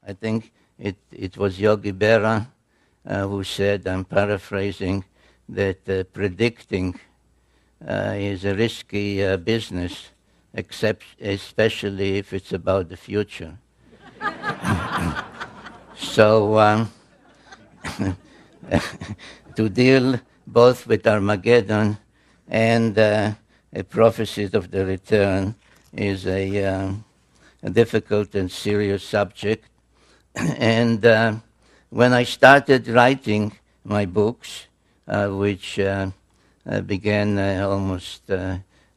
I think it was Yogi Berra who said, I'm paraphrasing, that predicting is a risky business, especially if it's about the future. So to deal both with Armageddon and prophecies of the return is a difficult and serious subject. And when I started writing my books, which began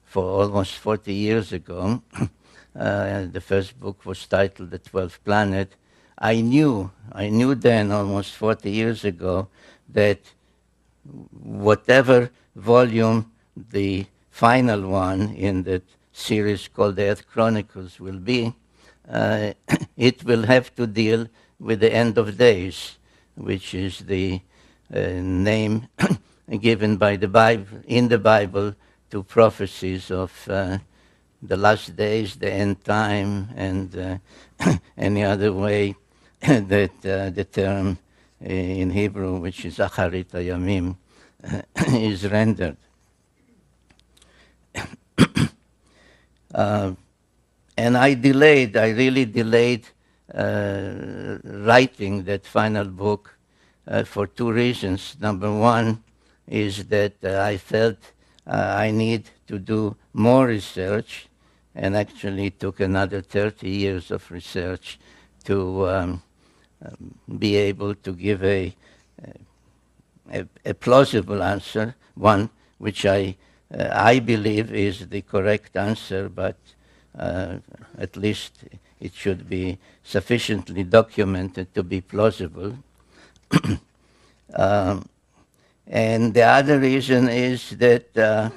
for almost 40 years ago, the first book was titled The 12th Planet. I knew then, almost 40 years ago, that whatever volume the final one in that series called the Earth Chronicles will be, it will have to deal with the end of days, which is the name given by the Bible, in the Bible, to prophecies of the last days, the end time, and any other way that the term in Hebrew, which is Acharit Hayamim, is rendered. And I really delayed writing that final book for two reasons. Number one is that I felt I need to do more research, and actually took another 30 years of research to be able to give a plausible answer, one which I believe is the correct answer, but at least it should be sufficiently documented to be plausible. And the other reason is that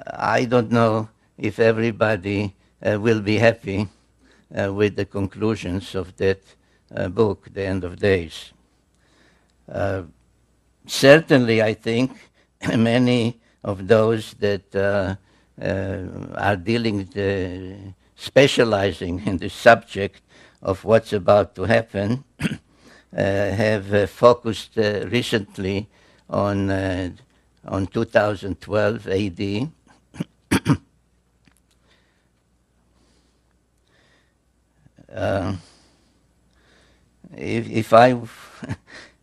I don't know if everybody will be happy with the conclusions of that book, The End of Days. Certainly, I think many of those that are specializing in the subject of what's about to happen have focused recently on 2012 AD.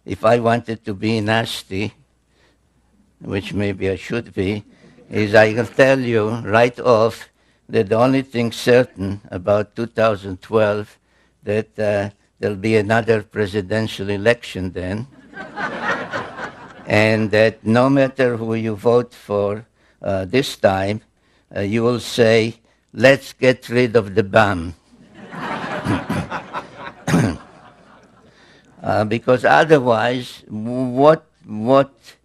If I wanted to be nasty, which maybe I should be, is I can tell you right off that the only thing certain about 2012 that there'll be another presidential election then, and that no matter who you vote for this time, you will say, let's get rid of the bomb. Because otherwise, what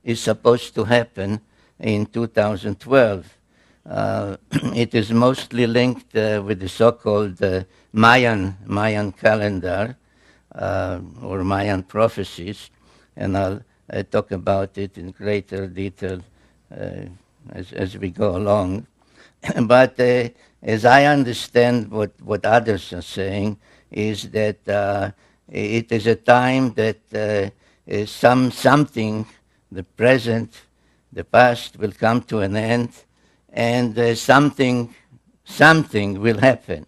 is supposed to happen in 2012? It is mostly linked with the so-called Mayan calendar or Mayan prophecies, and I'll talk about it in greater detail as we go along. But as I understand what others are saying, is that it is a time that something, the present, the past will come to an end, and something will happen.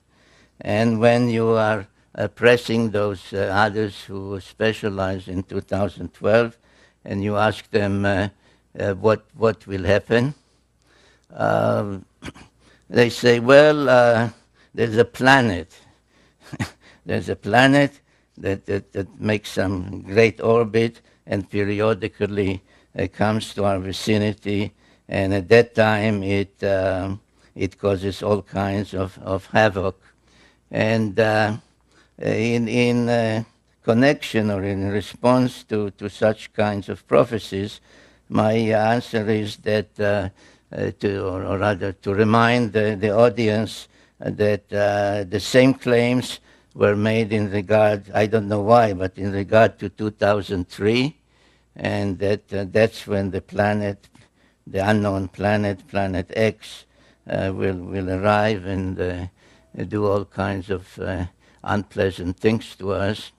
And when you are pressing those others who specialize in 2012, and you ask them what will happen, they say, well, there's a planet. There's a planet that makes some great orbit and periodically comes to our vicinity, and at that time it causes all kinds of havoc. And in connection or in response to such kinds of prophecies, my answer is that to remind the audience that the same claims were made in regard, I don't know why, but in regard to 2003, and that's when the planet, the unknown planet, Planet X, will arrive, and do all kinds of unpleasant things to us,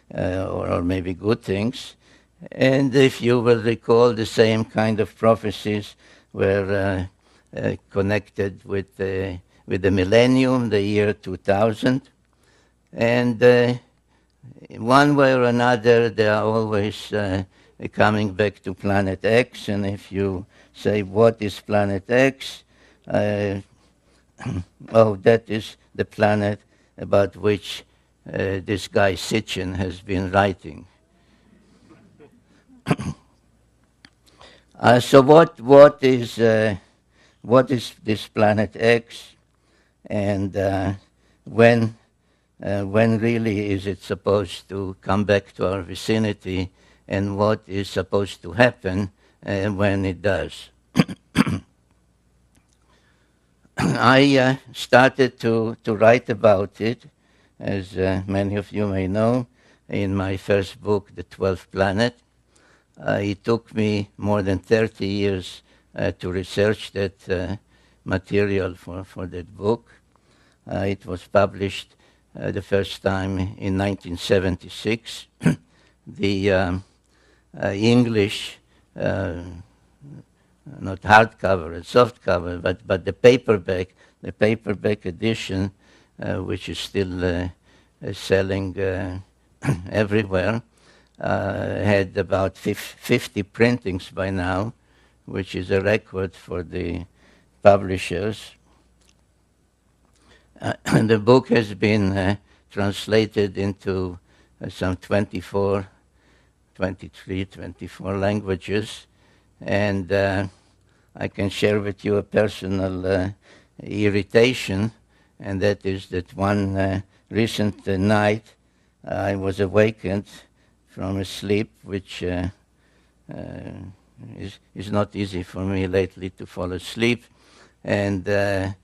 or maybe good things. And if you will recall, the same kind of prophecies were connected with the millennium, the year 2000. And one way or another, they are always coming back to Planet X. And if you say, what is Planet X? Oh, that is the planet about which this guy Sitchin has been writing. So what is this Planet X, and when really is it supposed to come back to our vicinity, and what is supposed to happen when it does? I started to write about it, as many of you may know, in my first book, The 12th Planet. It took me more than 30 years to research that material for that book. It was published the first time in 1976. The English, not hardcover, it's softcover, but the paperback edition, which is still selling everywhere, had about 50 printings by now, which is a record for the publishers. And the book has been translated into some 24 languages. And I can share with you a personal irritation, and that is that one recent night I was awakened from a sleep, which is not easy for me lately to fall asleep. And the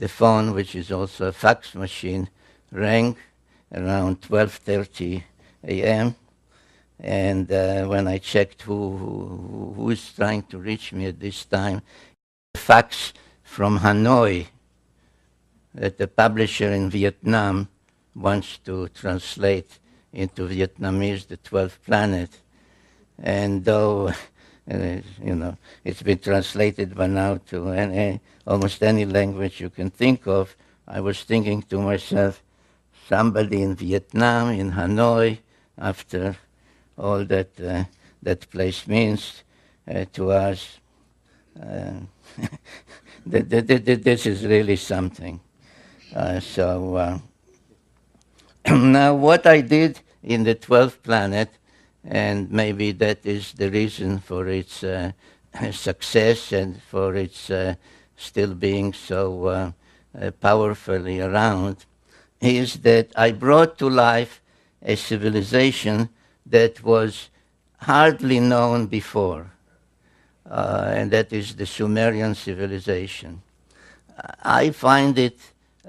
phone, which is also a fax machine, rang around 12:30 a.m. And when I checked who is trying to reach me at this time, a fax from Hanoi that the publisher in Vietnam wants to translate into Vietnamese, The 12th Planet. And though, it's been translated by now to almost any language you can think of, I was thinking to myself, somebody in Vietnam, in Hanoi, after all that that place means to us, this is really something. Now what I did in The 12th Planet, and maybe that is the reason for its success and for its still being so powerfully around, is that I brought to life a civilization that was hardly known before, and that is the Sumerian civilization. I find it,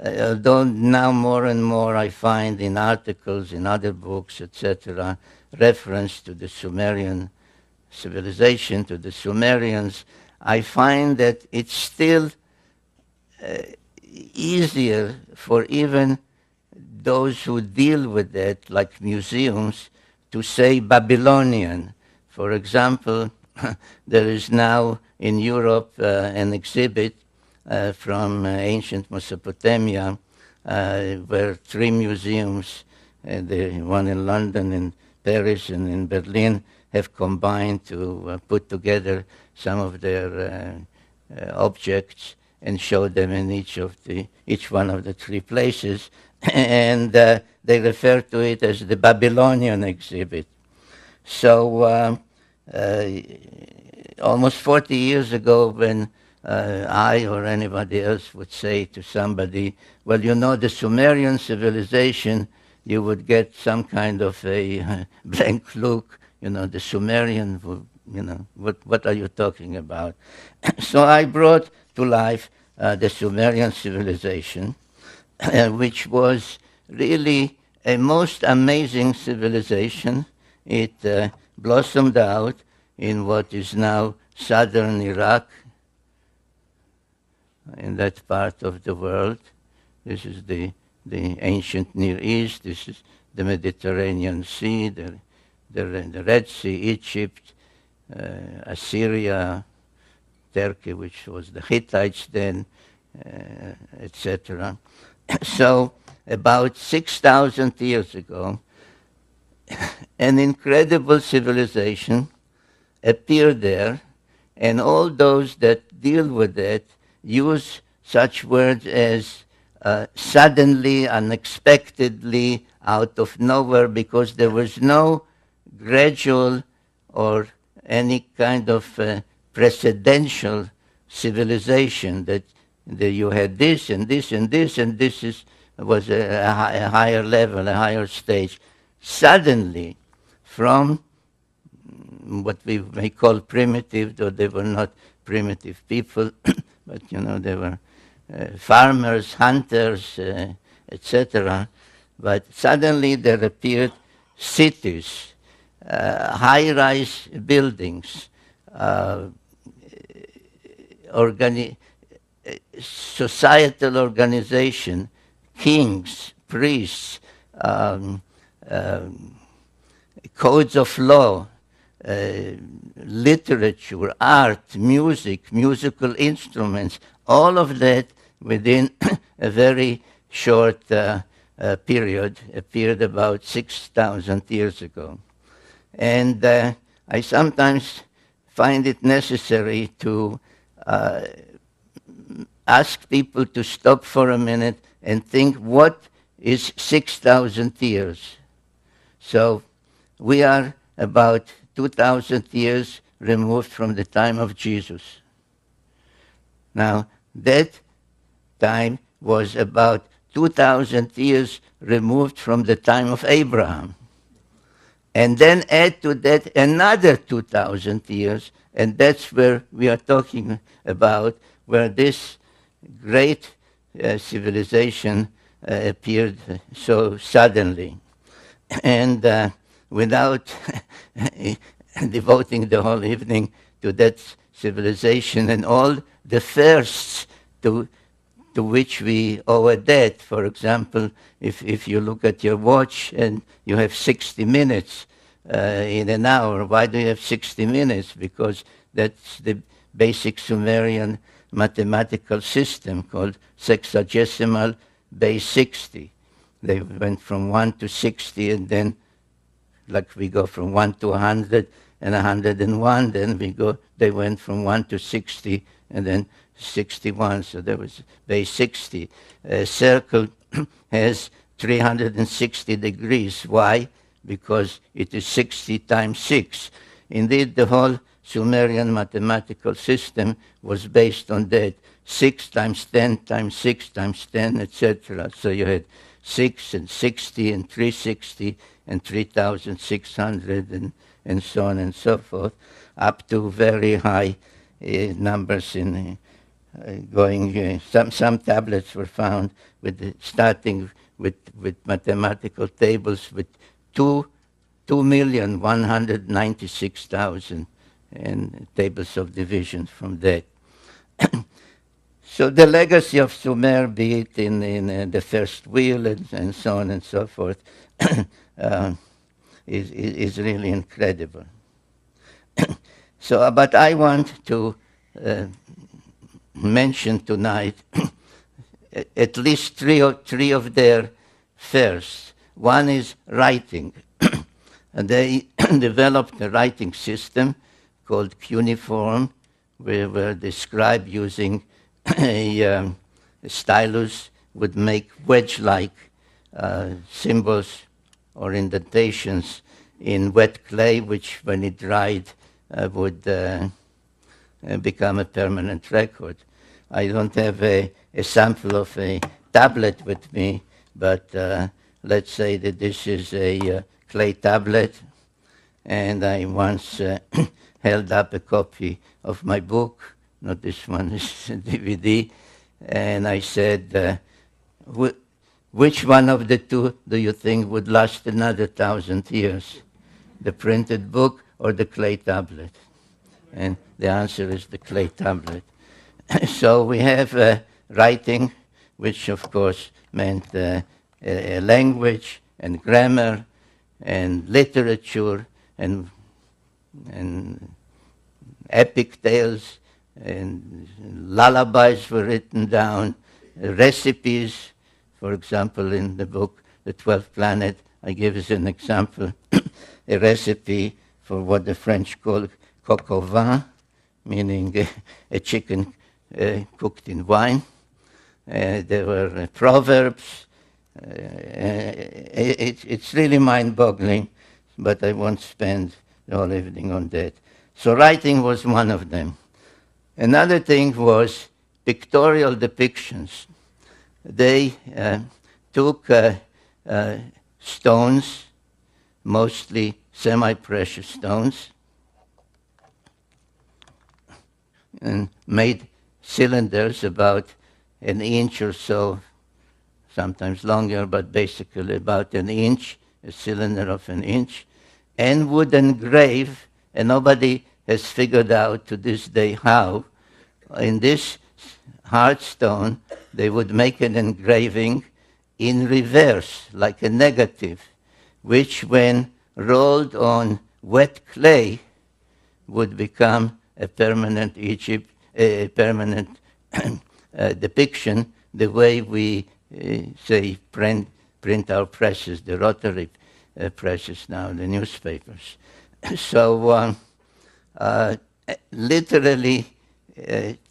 although now more and more I find in articles, in other books, etc., reference to the Sumerian civilization, to the Sumerians, I find that it's still easier for even those who deal with that, like museums, to say Babylonian. For example, there is now in Europe an exhibit from ancient Mesopotamia where 3 museums, the one in London, in Paris, and in Berlin, have combined to put together some of their objects and show them in each one of the 3 places. And they refer to it as the Babylonian exhibit. So almost 40 years ago, when I or anybody else would say to somebody, well, the Sumerian civilization, you would get some kind of a blank look, the Sumerian, what are you talking about? So I brought to life the Sumerian civilization, which was really a most amazing civilization. It blossomed out in what is now southern Iraq, in that part of the world, This is the ancient Near East. This is the Mediterranean Sea, the Red Sea, Egypt, Assyria, Turkey, which was the Hittites then, etc. So about 6,000 years ago, an incredible civilization appeared there, and all those that deal with it use such words as suddenly, unexpectedly, out of nowhere, because there was no gradual or any kind of precedential civilization that you had this and this and this, and was a higher level, a higher stage. Suddenly, from what we may call primitive, though they were not primitive people, but they were farmers, hunters, etc. But suddenly there appeared cities, high-rise buildings, societal organization, kings, priests, codes of law, literature, art, music, musical instruments, all of that within a very short period, appeared about 6,000 years ago. And I sometimes find it necessary to ask people to stop for a minute and think, what is 6,000 years? So we are about 2,000 years removed from the time of Jesus. Now, that time was about 2,000 years removed from the time of Abraham. And then add to that another 2,000 years, and that's where we are talking about, where this great civilization appeared so suddenly. And without devoting the whole evening to that civilization and all the firsts to which we owe a debt. For example, if you look at your watch and you have 60 minutes in an hour, why do you have 60 minutes? Because that's the basic Sumerian mathematical system called sexagesimal base 60. They went from 1 to 60, and then like we go from 1 to 100 and 101, then they went from 1 to 60 and then 61, so there was base 60. A circle has 360 degrees. Why? Because it is 60 times 6. Indeed, the whole Sumerian mathematical system was based on that. 6 times 10 times 6 times 10, etc. So you had 6 and 60 and 360 and 3,600 and so on and so forth, up to very high numbers in going. Some tablets were found starting with mathematical tables with 2,196,000 and tables of division from that. So the legacy of Sumer, be it in the first wheel and so on and so forth, is really incredible. So, but I want to mention tonight at least three of their firsts. One is writing. And they developed a writing system called cuneiform, where the scribe using a stylus would make wedge-like symbols or indentations in wet clay, which when it dried would become a permanent record. I don't have a sample of a tablet with me, but let's say that this is a clay tablet, and I once held up a copy of my book, not this one, this DVD, and I said, which one of the two do you think would last another 1,000 years? The printed book or the clay tablet? And the answer is the clay tablet. So we have writing, which of course meant a language and grammar and literature and epic tales and lullabies were written down, recipes. For example, in the book The 12th Planet, I give as an example a recipe for what the French call coq au vin, meaning a chicken cooked in wine. There were proverbs. It's really mind-boggling, but I won't spend the whole evening on that. So writing was one of them. Another thing was pictorial depictions. They took stones, mostly semi-precious stones, and made cylinders about an inch or so, sometimes longer, but basically about an inch, a cylinder of an inch, and would engrave, and nobody has figured out to this day how, in this hard stone, they would make an engraving in reverse, like a negative, which when rolled on wet clay would become a permanent a permanent depiction, the way we say print our presses, the rotary presses now, the newspapers. So literally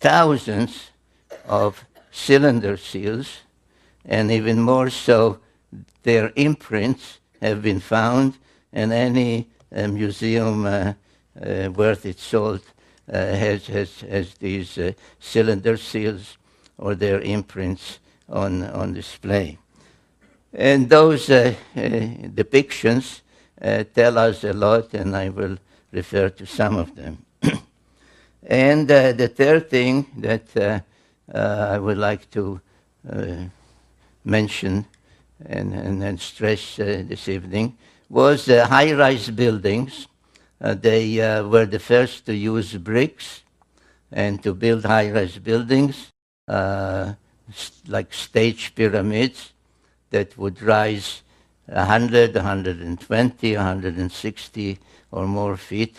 thousands of cylinder seals, and even more so, their imprints have been found, and any museum worth its salt has these cylinder seals or their imprints on display. And those depictions tell us a lot, and I will refer to some of them. And the third thing that I would like to mention and stress this evening was high-rise buildings. They were the first to use bricks and to build high-rise buildings, like stage pyramids that would rise 100, 120, 160 or more feet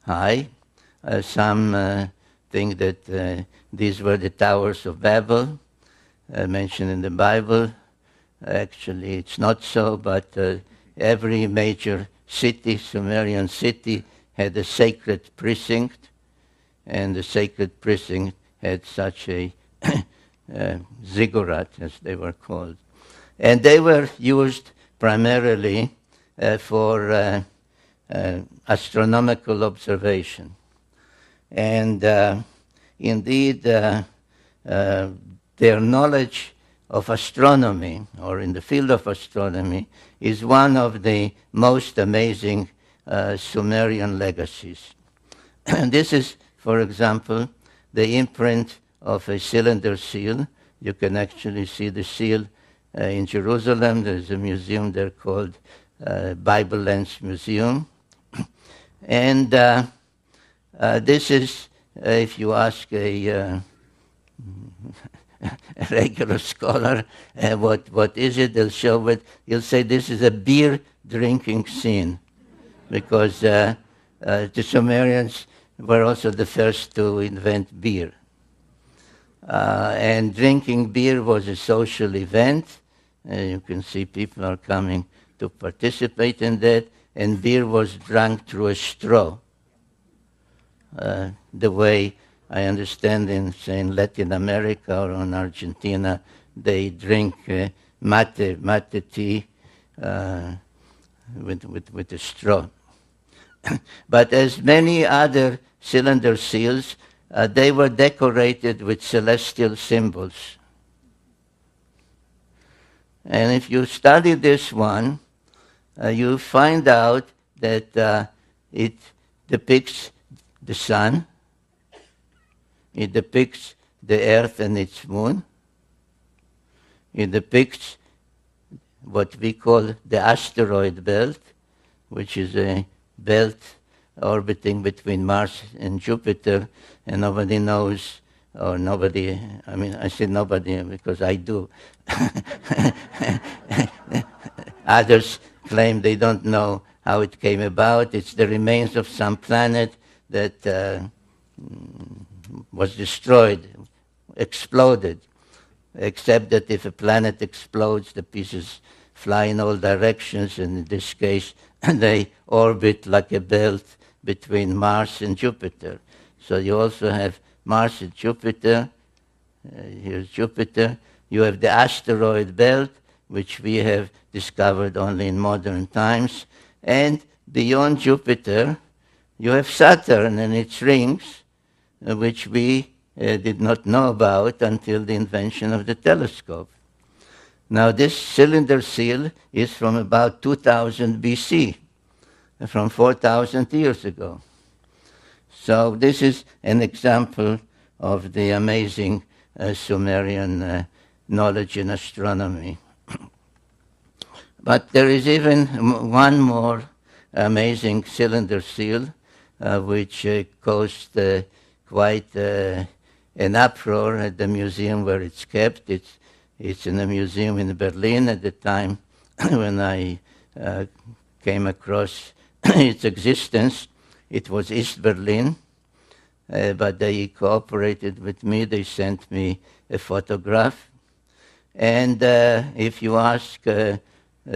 high. Some think that these were the towers of Babel, mentioned in the Bible. Actually, it's not so, but every major city, Sumerian city, had a sacred precinct, and the sacred precinct had such a ziggurat, as they were called. And they were used primarily for astronomical observation. And indeed, their knowledge of astronomy, or in the field of astronomy, is one of the most amazing Sumerian legacies. And this is, for example, the imprint of a cylinder seal. You can actually see the seal in Jerusalem. There's a museum there called Bible Lens Museum. And this is, if you ask a regular scholar, what is it? They'll show it. He'll say this is a beer drinking scene, because the Sumerians were also the first to invent beer. And drinking beer was a social event. You can see people are coming to participate in that, and beer was drunk through a straw. The way I understand in, say, in Latin America or in Argentina, they drink mate tea with a straw. But as many other cylinder seals, they were decorated with celestial symbols. And if you study this one, you find out that it depicts the sun, it depicts the earth and its moon, it depicts what we call the asteroid belt, which is a belt orbiting between Mars and Jupiter, and nobody knows or nobody, I mean, I say nobody because I do. Others claim they don't know how it came about. It's the remains of some planet that was destroyed, exploded, except that if a planet explodes, the pieces fly in all directions, and in this case, they orbit like a belt between Mars and Jupiter. So you also have Mars and Jupiter. Here's Jupiter. You have the asteroid belt, which we have discovered only in modern times. And beyond Jupiter, you have Saturn and its rings, which we did not know about until the invention of the telescope. Now, this cylinder seal is from about 2000 BC, from 4,000 years ago. So this is an example of the amazing Sumerian knowledge in astronomy. But there is even one more amazing cylinder seal, which caused quite an uproar at the museum where it's kept. It's in a museum in Berlin at the time when I came across its existence. It was East Berlin, but they cooperated with me. They sent me a photograph. And if you ask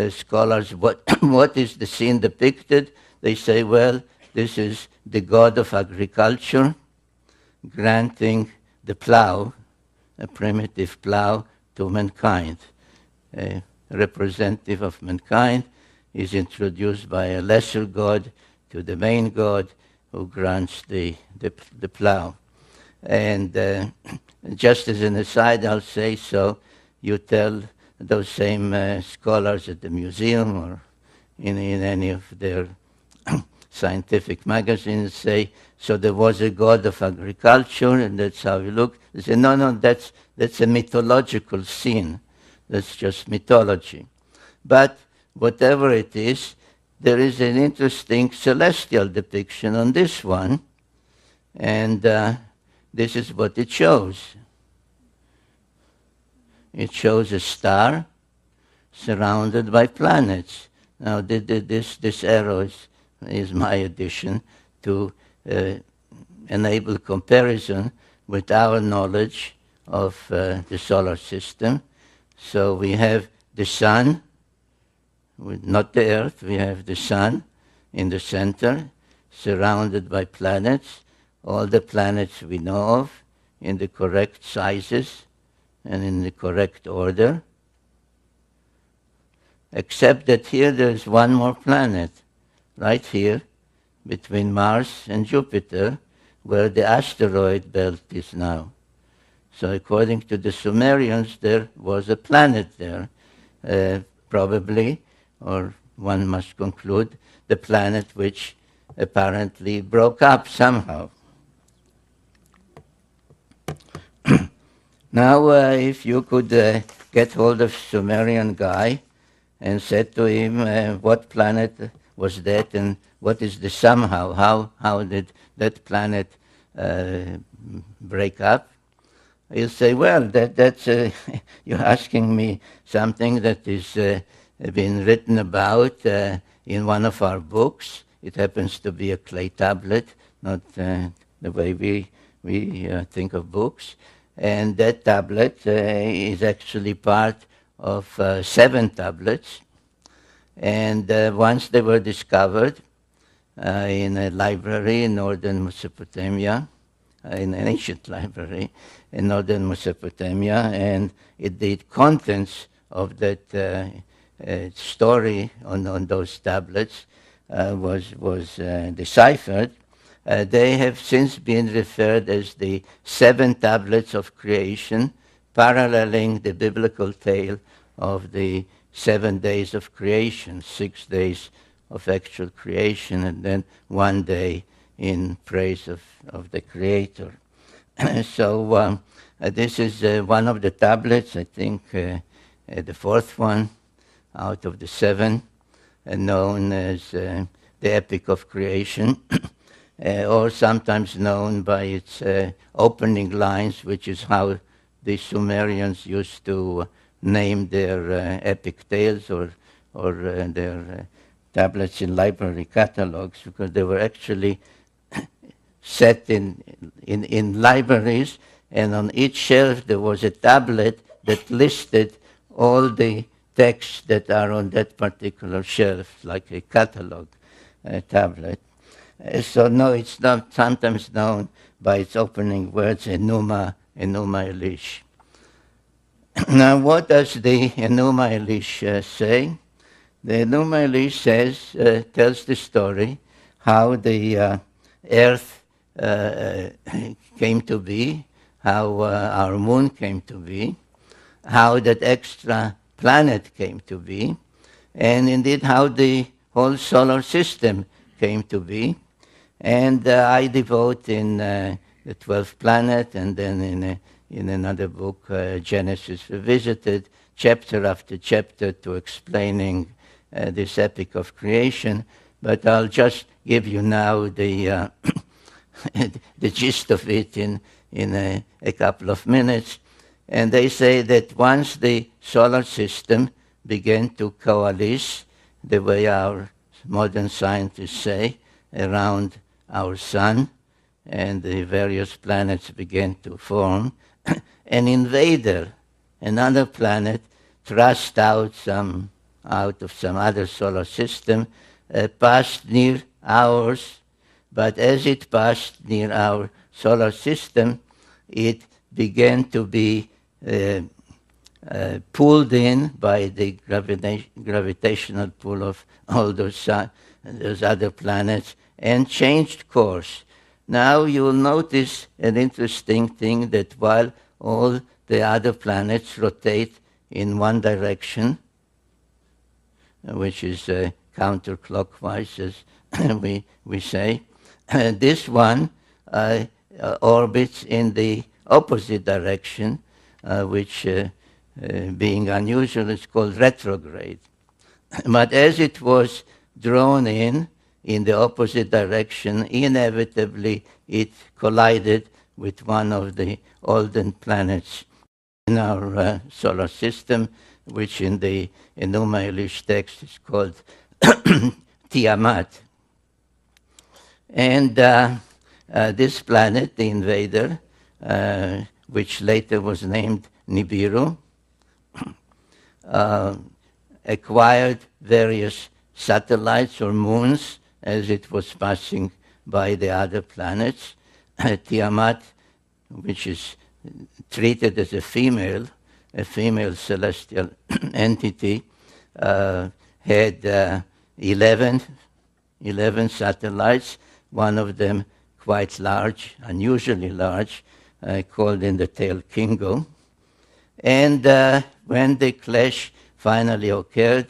scholars what is the scene depicted, they say, well, this is the god of agriculture granting the plow, a primitive plow, to mankind. A representative of mankind is introduced by a lesser god to the main god who grants the plow. And just as an aside, I'll say, so you tell those same scholars at the museum or in any of their scientific magazines, say, so there was a god of agriculture and that's how he looked. They say, no, that's a mythological scene. That's just mythology. But whatever it is, there is an interesting celestial depiction on this one, and this is what it shows. It shows a star surrounded by planets. Now, this arrow is my addition to enable comparison with our knowledge of the solar system. So we have the sun, not the earth, we have the sun in the center, surrounded by planets, all the planets we know of in the correct sizes and in the correct order, except that here there's one more planet, right here, between Mars and Jupiter, where the asteroid belt is now. So according to the Sumerians, there was a planet there, probably, or one must conclude, the planet which apparently broke up somehow. Now, if you could get hold of Sumerian guy and said to him, what planet was that and what is the somehow, how did that planet break up? He'll say, well, that's you're asking me something that is been written about in one of our books. It happens to be a clay tablet, not the way we think of books. And that tablet is actually part of 7 tablets. And once they were discovered in a library in northern Mesopotamia, in an ancient library in northern Mesopotamia, and the contents of that story on those tablets was deciphered. They have since been referred as the 7 tablets of creation, paralleling the biblical tale of the 7 days of creation, 6 days of actual creation, and then 1 day in praise of the Creator. So this is one of the tablets, I think the 4th one out of the 7, known as the Epic of Creation. or sometimes known by its opening lines, which is how the Sumerians used to name their epic tales or their tablets in library catalogs, because they were actually set in libraries, and on each shelf there was a tablet that listed all the texts that are on that particular shelf, like a catalog tablet. So no, it's not sometimes known by its opening words, Enuma Elish. Now, what does the Enuma Elish say? The Enuma Elish tells the story how the Earth came to be, how our moon came to be, how that extra planet came to be, and indeed how the whole solar system came to be. And I devote in the 12th planet, and then in another book, Genesis Revisited, chapter after chapter to explaining this epic of creation. But I'll just give you now the the gist of it in a couple of minutes. And they say that once the solar system began to coalesce, the way our modern scientists say, around our sun, and the various planets began to form, an invader, another planet, thrust out of some other solar system, passed near ours, but as it passed near our solar system, it began to be pulled in by the gravitational pull of all those other planets, and changed course. Now you will notice an interesting thing, that while all the other planets rotate in one direction, which is counterclockwise, as we say, this one orbits in the opposite direction, which, being unusual, is called retrograde. But as it was drawn in the opposite direction, inevitably it collided with one of the olden planets in our solar system, which in the Enuma Elish text is called Tiamat. And this planet, the invader, which later was named Nibiru, acquired various satellites or moons as it was passing by the other planets. Tiamat, which is treated as a female celestial entity, had 11 satellites, one of them quite large, unusually large, called in the tale Kingo. And when the clash finally occurred,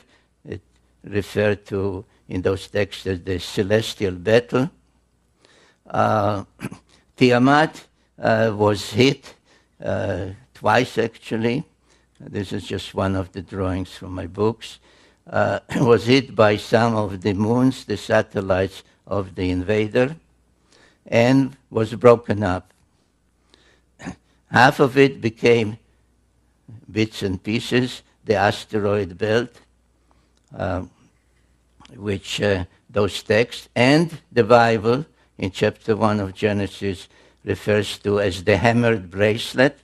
it referred to in those texts as the celestial battle. Tiamat was hit twice, actually. This is just one of the drawings from my books. Was hit by some of the moons, the satellites of the invader, and was broken up. Half of it became bits and pieces, the asteroid belt, which those texts and the Bible in chapter 1 of Genesis refers to as the hammered bracelet,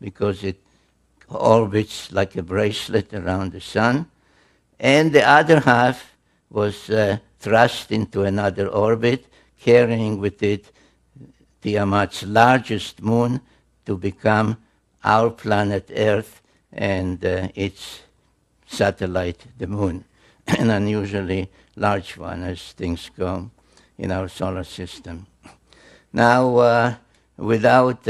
because it orbits like a bracelet around the sun. And the other half was thrust into another orbit, carrying with it Tiamat's largest moon to become our planet Earth and its satellite, the moon, an unusually large one as things go in our solar system. Now, without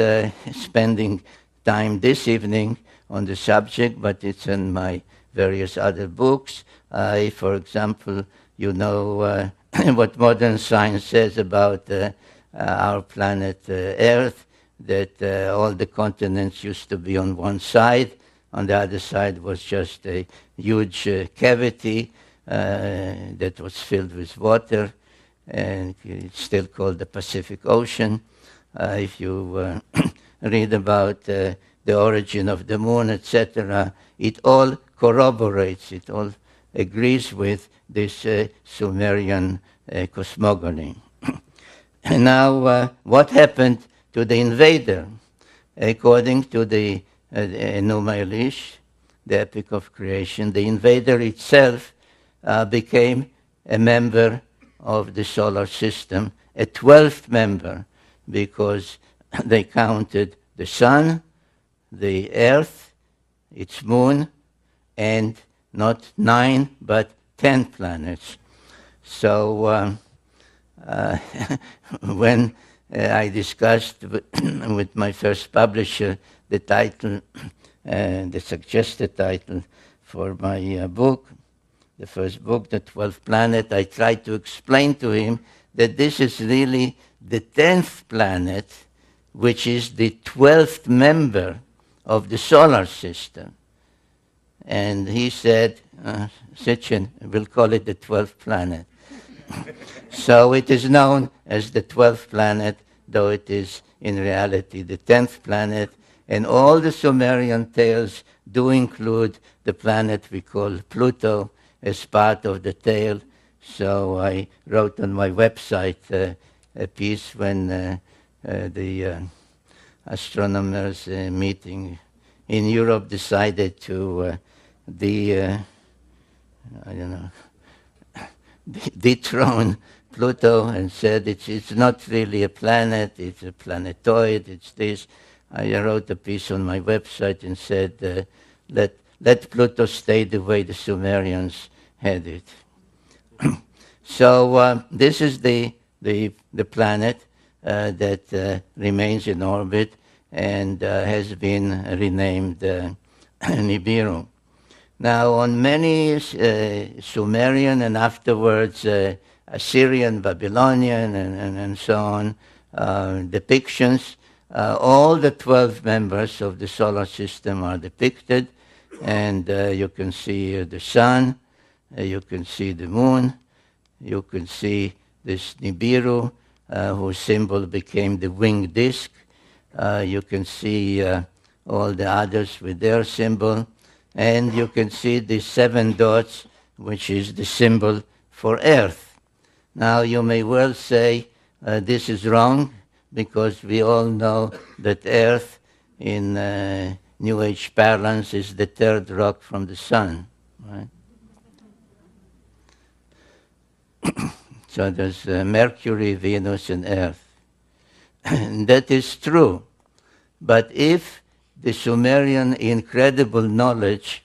spending time this evening on the subject, but it's in my various other books. For example, you know what modern science says about our planet Earth, that all the continents used to be on one side. On the other side was just a huge cavity that was filled with water. and it's still called the Pacific Ocean. If you read about the origin of the moon, etc., it all corroborates, it all agrees with this Sumerian cosmogony. And now, what happened to the invader? According to the Enuma Elish, the Epic of Creation, the invader itself became a member of the solar system, a 12th member, because they counted the sun, the earth, its moon, and not 9 but 10 planets. So when I discussed with my first publisher the title, the suggested title for my book, the first book, The 12th Planet, I tried to explain to him that this is really the 10th planet, which is the 12th member of the solar system. And he said, Sitchin, we'll call it the 12th planet. So it is known as the 12th planet, though it is in reality the 10th planet. And all the Sumerian tales do include the planet we call Pluto as part of the tale. So I wrote on my website a piece when the astronomers meeting in Europe decided to dethrone Pluto and said it's not really a planet, it's a planetoid, it's this. I wrote a piece on my website and said, let Pluto stay the way the Sumerians had it. So this is the planet that remains in orbit and has been renamed Nibiru. Now, on many Sumerian and afterwards Assyrian, Babylonian, and so on depictions, all the 12 members of the solar system are depicted, and you can see the sun, you can see the moon, you can see this Nibiru, whose symbol became the winged disk. You can see all the others with their symbol, and you can see the 7 dots, which is the symbol for Earth. Now, you may well say this is wrong, because we all know that Earth, in New Age parlance, is the 3rd rock from the sun, right? So there's Mercury, Venus, and Earth. And that is true. But if the Sumerian incredible knowledge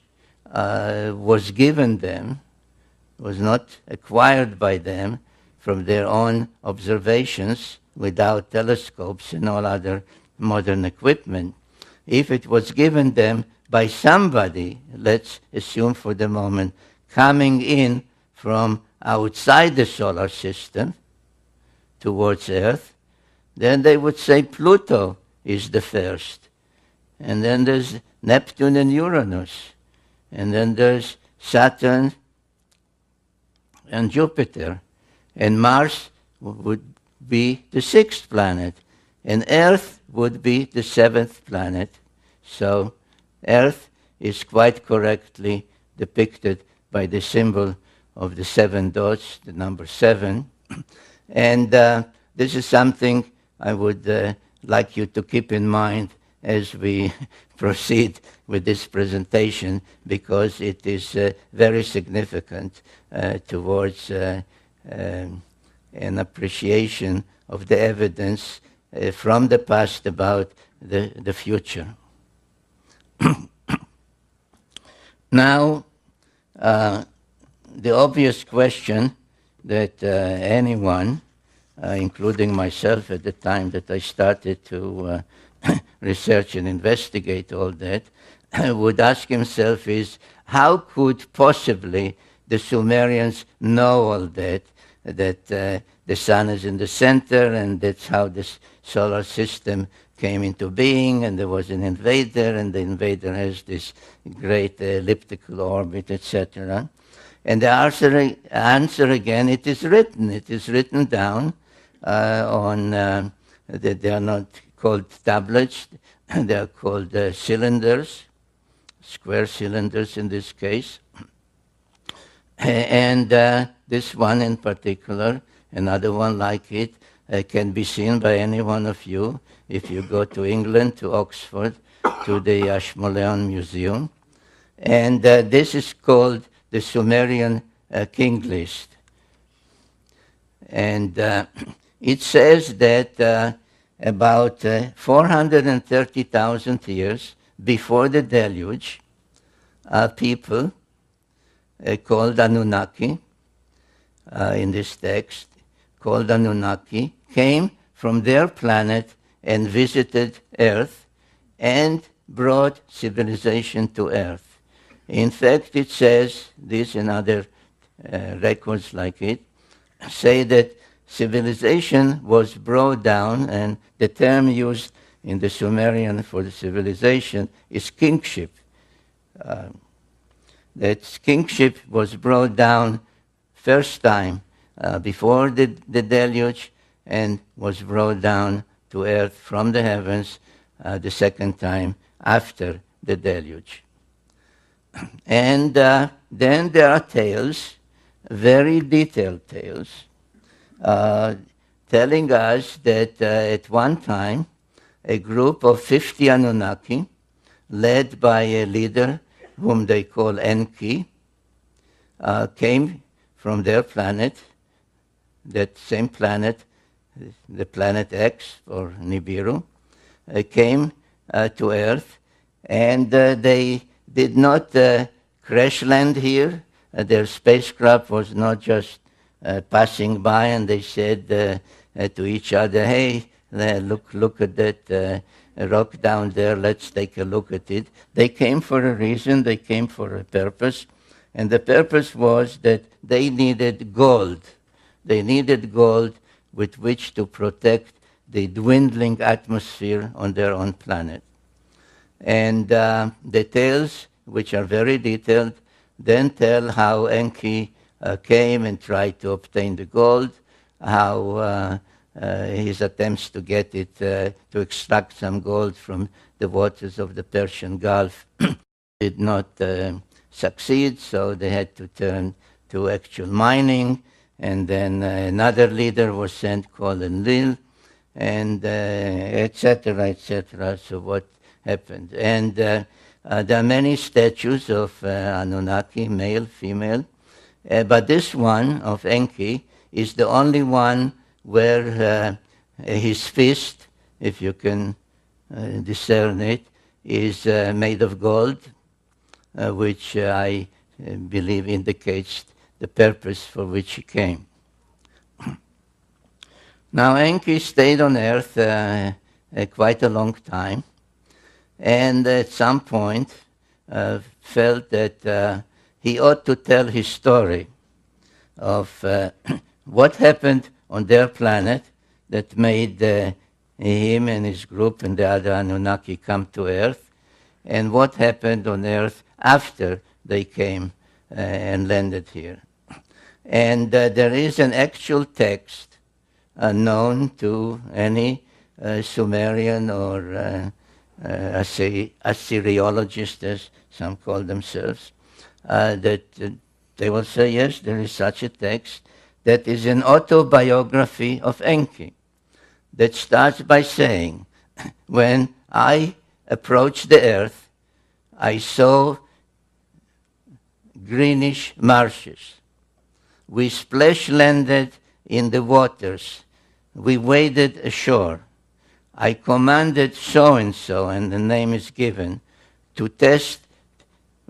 was given them, was not acquired by them from their own observations without telescopes and all other modern equipment, if it was given them by somebody, let's assume for the moment, coming in from outside the solar system towards Earth, then they would say Pluto is the first. And then there's Neptune and Uranus. And then there's Saturn and Jupiter. And Mars would be the 6th planet. And Earth would be the 7th planet. So Earth is quite correctly depicted by the symbol of the 7 dots, the number 7. And this is something I would like you to keep in mind as we proceed with this presentation, because it is very significant towards an appreciation of the evidence from the past about the future. Now, the obvious question that anyone, including myself at the time that I started to research and investigate all that, would ask himself is, how could possibly the Sumerians know all that, that the sun is in the center, and that's how this solar system came into being, and there was an invader, and the invader has this great elliptical orbit, etc. And the answer again, it is written. It is written down they are not called tablets, they are called cylinders, square cylinders in this case. And this one in particular, another one like it, can be seen by any one of you if you go to England, to Oxford, to the Ashmolean Museum. And this is called the Sumerian King List. And it says that about 430,000 years before the deluge, people called Anunnaki, in this text, called Anunnaki, came from their planet and visited Earth and brought civilization to Earth. In fact, it says, this and other records like it, say that civilization was brought down, and the term used in the Sumerian for the civilization is kingship. That kingship was brought down first time before the deluge and was brought down to earth from the heavens the second time after the deluge. And then there are tales, very detailed tales, telling us that at one time a group of 50 Anunnaki, led by a leader whom they call Enki, came from their planet, that same planet, the planet X or Nibiru, came to Earth, and they did not crash land here. Their spacecraft was not just passing by, and they said to each other, "Hey, look at that rock down there, let's take a look at it." They came for a reason, they came for a purpose, and the purpose was that they needed gold. They needed gold with which to protect the dwindling atmosphere on their own planet. And the tales, which are very detailed, then tell how Enki came and tried to obtain the gold, how his attempts to get it, to extract some gold from the waters of the Persian Gulf did not succeed, so they had to turn to actual mining. And then another leader was sent called Enlil, and etc., etc. So what happened? And there are many statues of Anunnaki, male, female, but this one of Enki is the only one where his fist, if you can discern it, is made of gold, which I believe indicates the purpose for which he came. Now, Enki stayed on Earth quite a long time, and at some point felt that he ought to tell his story of what happened on their planet that made him and his group and the other Anunnaki come to Earth, and what happened on Earth after they came and landed here. And there is an actual text known to any Sumerian or Assyriologist, as some call themselves, that they will say, yes, there is such a text that is an autobiography of Enki that starts by saying, when I approached the earth, I saw greenish marshes. We splash-landed in the waters. We waded ashore. I commanded so-and-so, and the name is given, to test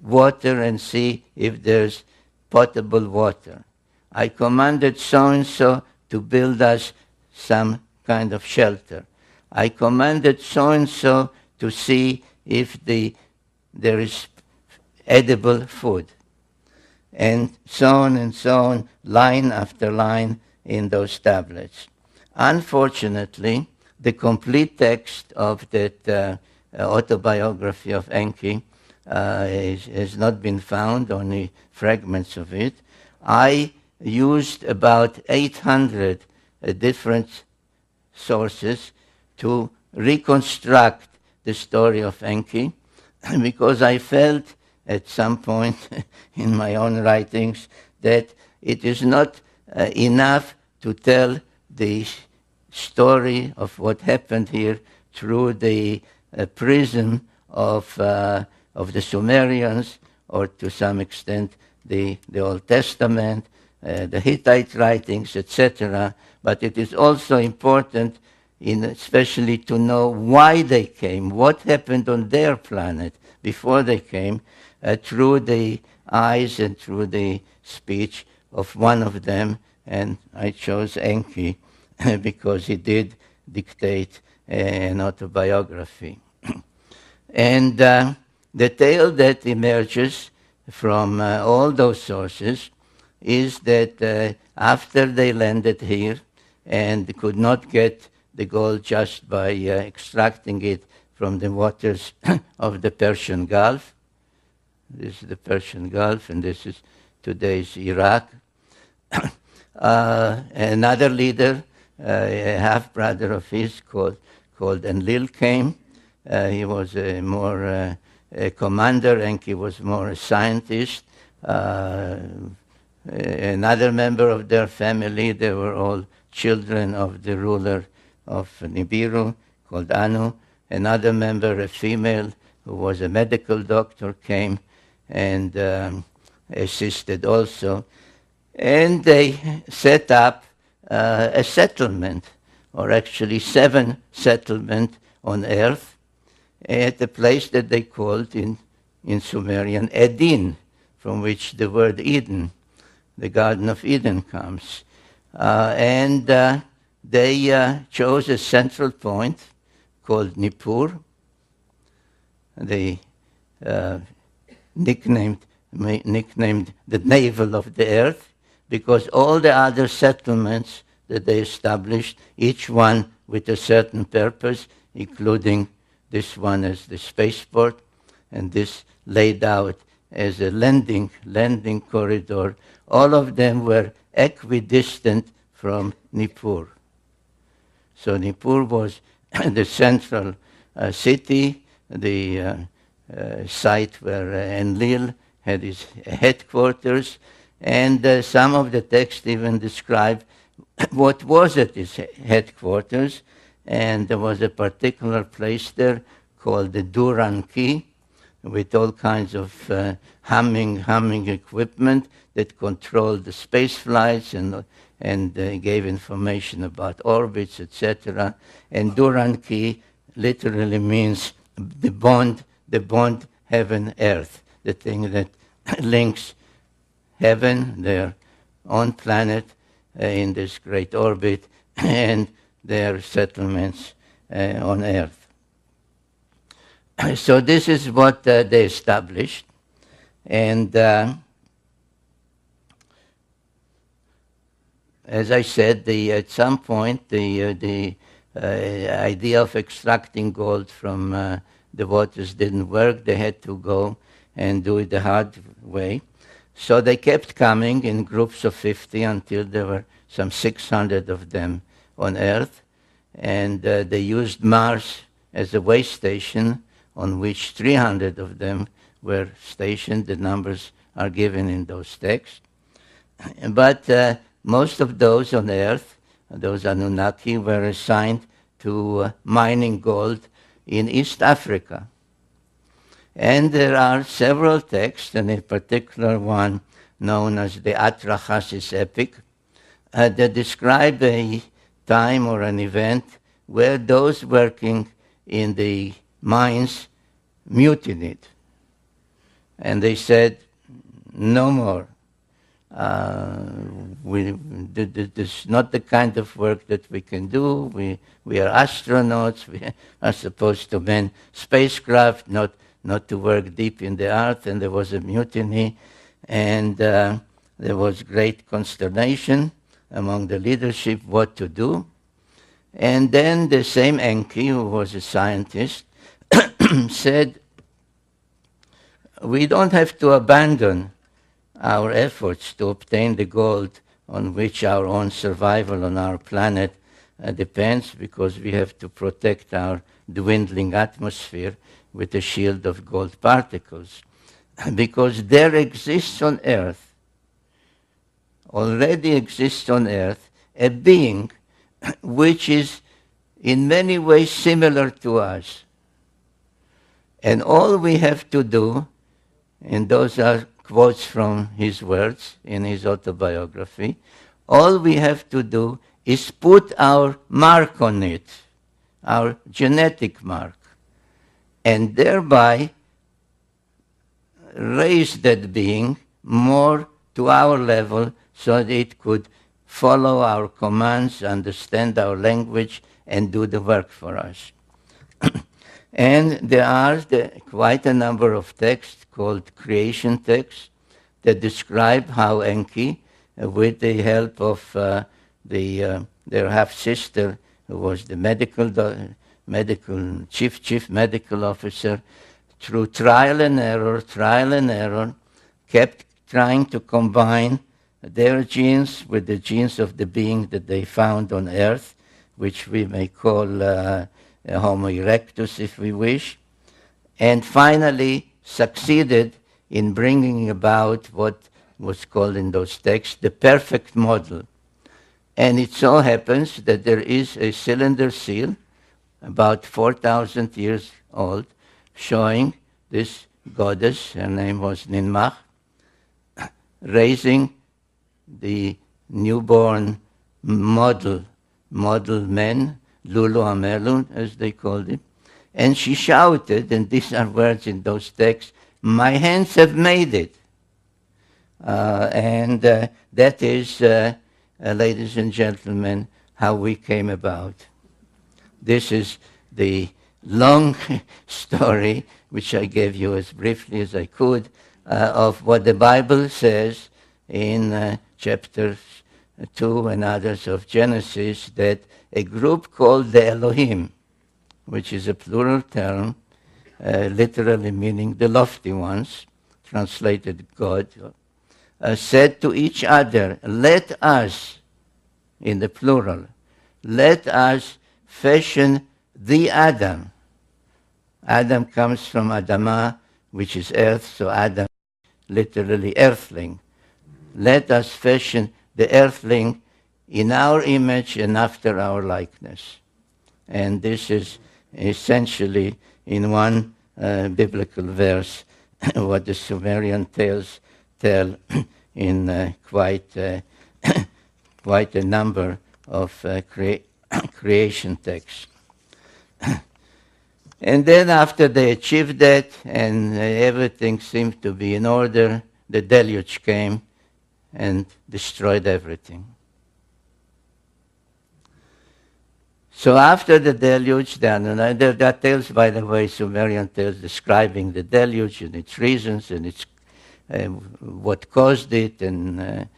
water and see if there's potable water. I commanded so-and-so to build us some kind of shelter. I commanded so-and-so to see if there is edible food. And so on, line after line in those tablets. Unfortunately, the complete text of that autobiography of Enki has not been found, only fragments of it. I used about 800 different sources to reconstruct the story of Enki, because I felt at some point in my own writings that it is not enough to tell the story of what happened here through the prism of the Sumerians, or to some extent the Old Testament, the Hittite writings, etc. But it is also important, especially to know why they came, what happened on their planet before they came, through the eyes and through the speech of one of them. And I chose Enki because he did dictate an autobiography. And the tale that emerges from all those sources is that after they landed here and could not get the gold just by extracting it from the waters of the Persian Gulf. This is the Persian Gulf, and this is today's Iraq. Another leader, a half-brother of his called Enlil, came. He was a more a commander, and he was more a scientist. Another member of their family, they were all children of the ruler of Nibiru, called Anu. Another member, a female, who was a medical doctor, came and assisted also. And they set up a settlement, or actually 7 settlements on earth, at a place that they called in Sumerian Edin, from which the word Eden, the Garden of Eden, comes. And they chose a central point called Nippur. They nicknamed the navel of the earth, because all the other settlements that they established, each one with a certain purpose, including this one as the spaceport, and this laid out as a landing corridor. All of them were equidistant from Nippur. So Nippur was the central city, the site where Enlil had his headquarters, and some of the texts even describe what was at his headquarters. And there was a particular place there called the Duran Key, with all kinds of humming equipment that controlled the space flights and gave information about orbits, etc. And Duran Key literally means the bond heaven-earth, the thing that links heaven, their own planet in this great orbit, and their settlements on earth. So this is what they established. And as I said, at some point, the idea of extracting gold from the waters didn't work. They had to go and do it the hard way. So they kept coming in groups of 50 until there were some 600 of them on Earth. And they used Mars as a way station on which 300 of them were stationed. The numbers are given in those texts. But most of those on Earth, those Anunnaki, were assigned to mining gold in East Africa. And there are several texts, and a particular one known as the Atrahasis epic, that describe a time or an event where those working in the mines mutinied. And they said, no more. This is not the kind of work that we can do. We are astronauts. We are supposed to man spacecraft, not to work deep in the earth. And there was a mutiny, and there was great consternation among the leadership what to do. And then the same Enki, who was a scientist, said, we don't have to abandon our efforts to obtain the gold on which our own survival on our planet depends, because we have to protect our dwindling atmosphere with a shield of gold particles. Because there exists on Earth, already exists on Earth, a being which is in many ways similar to us. And all we have to do, and those are quotes from his words in his autobiography, all we have to do is put our mark on it, our genetic mark, and thereby raise that being more to our level so that it could follow our commands, understand our language, and do the work for us. And there are quite a number of texts called creation texts that describe how Enki, with the help of their half-sister, who was the chief medical officer, through trial and error, kept trying to combine their genes with the genes of the being that they found on Earth, which we may call Homo erectus, if we wish, and finally succeeded in bringing about what was called in those texts the perfect model. And it so happens that there is a cylinder seal, about 4,000 years old, showing this goddess, her name was Ninmah, raising the newborn model man, Lulu Amelun, as they called him. And she shouted, and these are words in those texts, "My hands have made it." And that is, ladies and gentlemen, how we came about. This is the long story, which I gave you as briefly as I could, of what the Bible says in chapters 2 and others of Genesis, that a group called the Elohim, which is a plural term, literally meaning the lofty ones, translated God, said to each other, "Let us," in the plural, "let us fashion the Adam." Adam comes from Adamah, which is earth, so Adam, literally earthling. Let us fashion the earthling in our image and after our likeness. And this is essentially, in one biblical verse, what the Sumerian tales tell in quite a number of creation texts. And then after they achieved that and everything seemed to be in order, the deluge came and destroyed everything. So after the deluge, there are tales, by the way, Sumerian tales describing the deluge and its reasons and its what caused it, and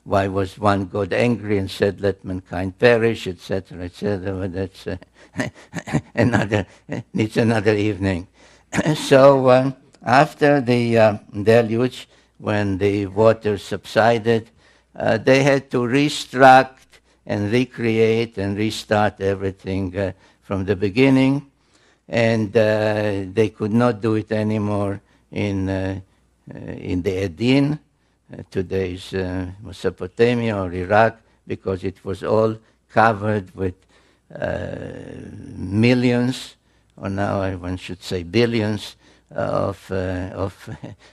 why was one God angry and said, "Let mankind perish," etc., etc. But that's needs another evening. So after the deluge, when the water subsided, they had to restruct and recreate and restart everything from the beginning, and they could not do it anymore in the Edin, today's Mesopotamia or Iraq, because it was all covered with millions, or now one should say billions, of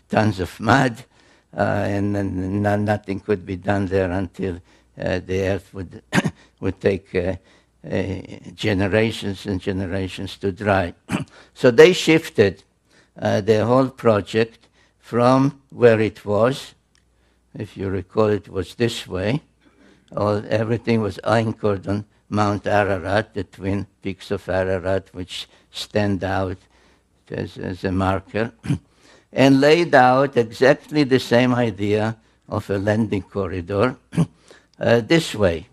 tons of mud, and nothing could be done there until the earth would take generations and generations to dry. So they shifted the whole project from where it was. If you recall, it was this way. Everything was anchored on Mount Ararat, the twin peaks of Ararat, which stand out as a marker, and laid out exactly the same idea of a landing corridor this way.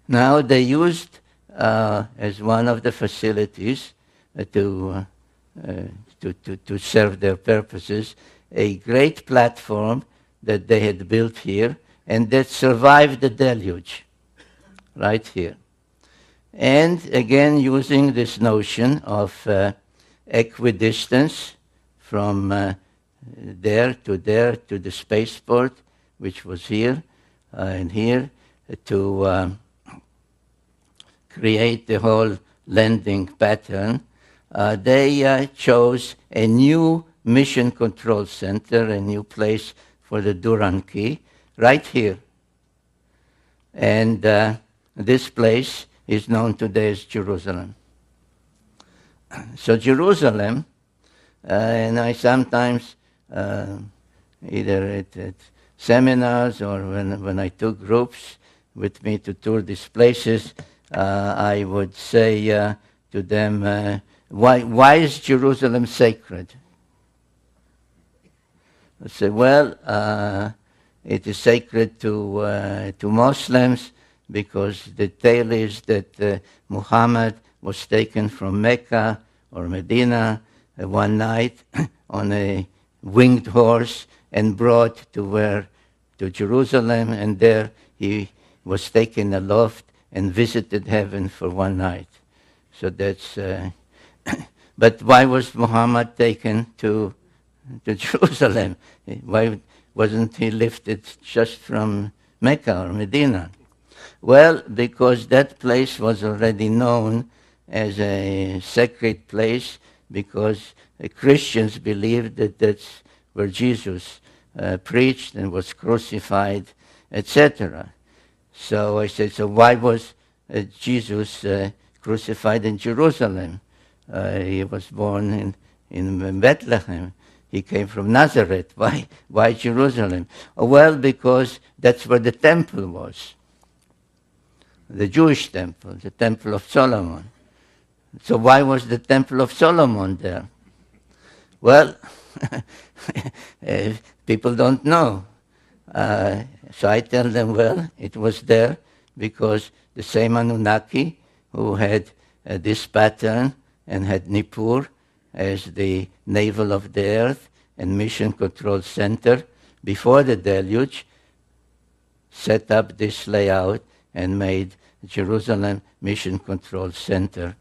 Now they used as one of the facilities to to serve their purposes, a great platform that they had built here and that survived the deluge, right here. And again, using this notion of equidistance from there to the spaceport, which was here and here, to create the whole landing pattern, they chose a new mission control center, a new place for the Duran key, right here. And this place is known today as Jerusalem. So Jerusalem, and I sometimes, either at seminars or when I took groups with me to tour these places, I would say to them, why is Jerusalem sacred? I say, well, it is sacred to Muslims because the tale is that Muhammad was taken from Mecca or Medina one night on a winged horse and brought to Jerusalem, and there he was taken aloft and visited heaven for one night. So that's. But why was Muhammad taken to Jerusalem? Why wasn't he lifted just from Mecca or Medina? Well, because that place was already known as a sacred place, because the Christians believed that that's where Jesus preached and was crucified, etc. So I said, so why was Jesus crucified in Jerusalem? He was born in Bethlehem. He came from Nazareth. Why Jerusalem? Well, because that's where the temple was. The Jewish temple, the Temple of Solomon. So why was the Temple of Solomon there? Well, people don't know. So I tell them, well, it was there because the same Anunnaki who had this pattern and had Nippur as the navel of the earth and mission control center before the deluge, set up this layout and made Jerusalem Mission Control Center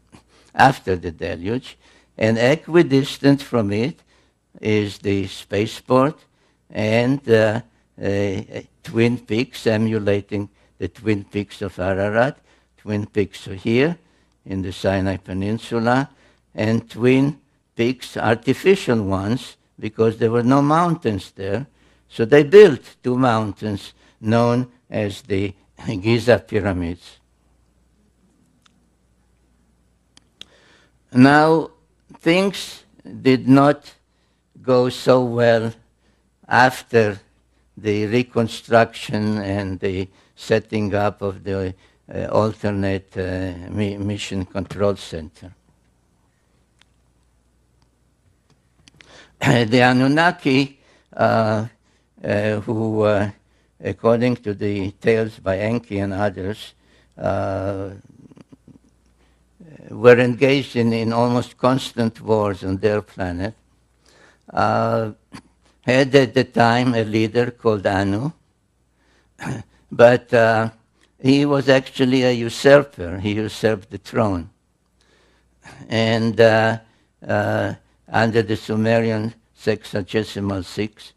after the deluge. And equidistant from it is the spaceport and Twin Peaks, emulating the Twin Peaks of Ararat. Twin Peaks are here in the Sinai Peninsula, and Twin Peaks, artificial ones, because there were no mountains there. So they built two mountains known as the Giza Pyramids. Now, things did not go so well after the reconstruction and the setting up of the alternate mission control center. The Anunnaki, who, according to the tales by Enki and others, were engaged in almost constant wars on their planet, had at the time a leader called Anu, but he was actually a usurper. He usurped the throne. And under the Sumerian sexagesimal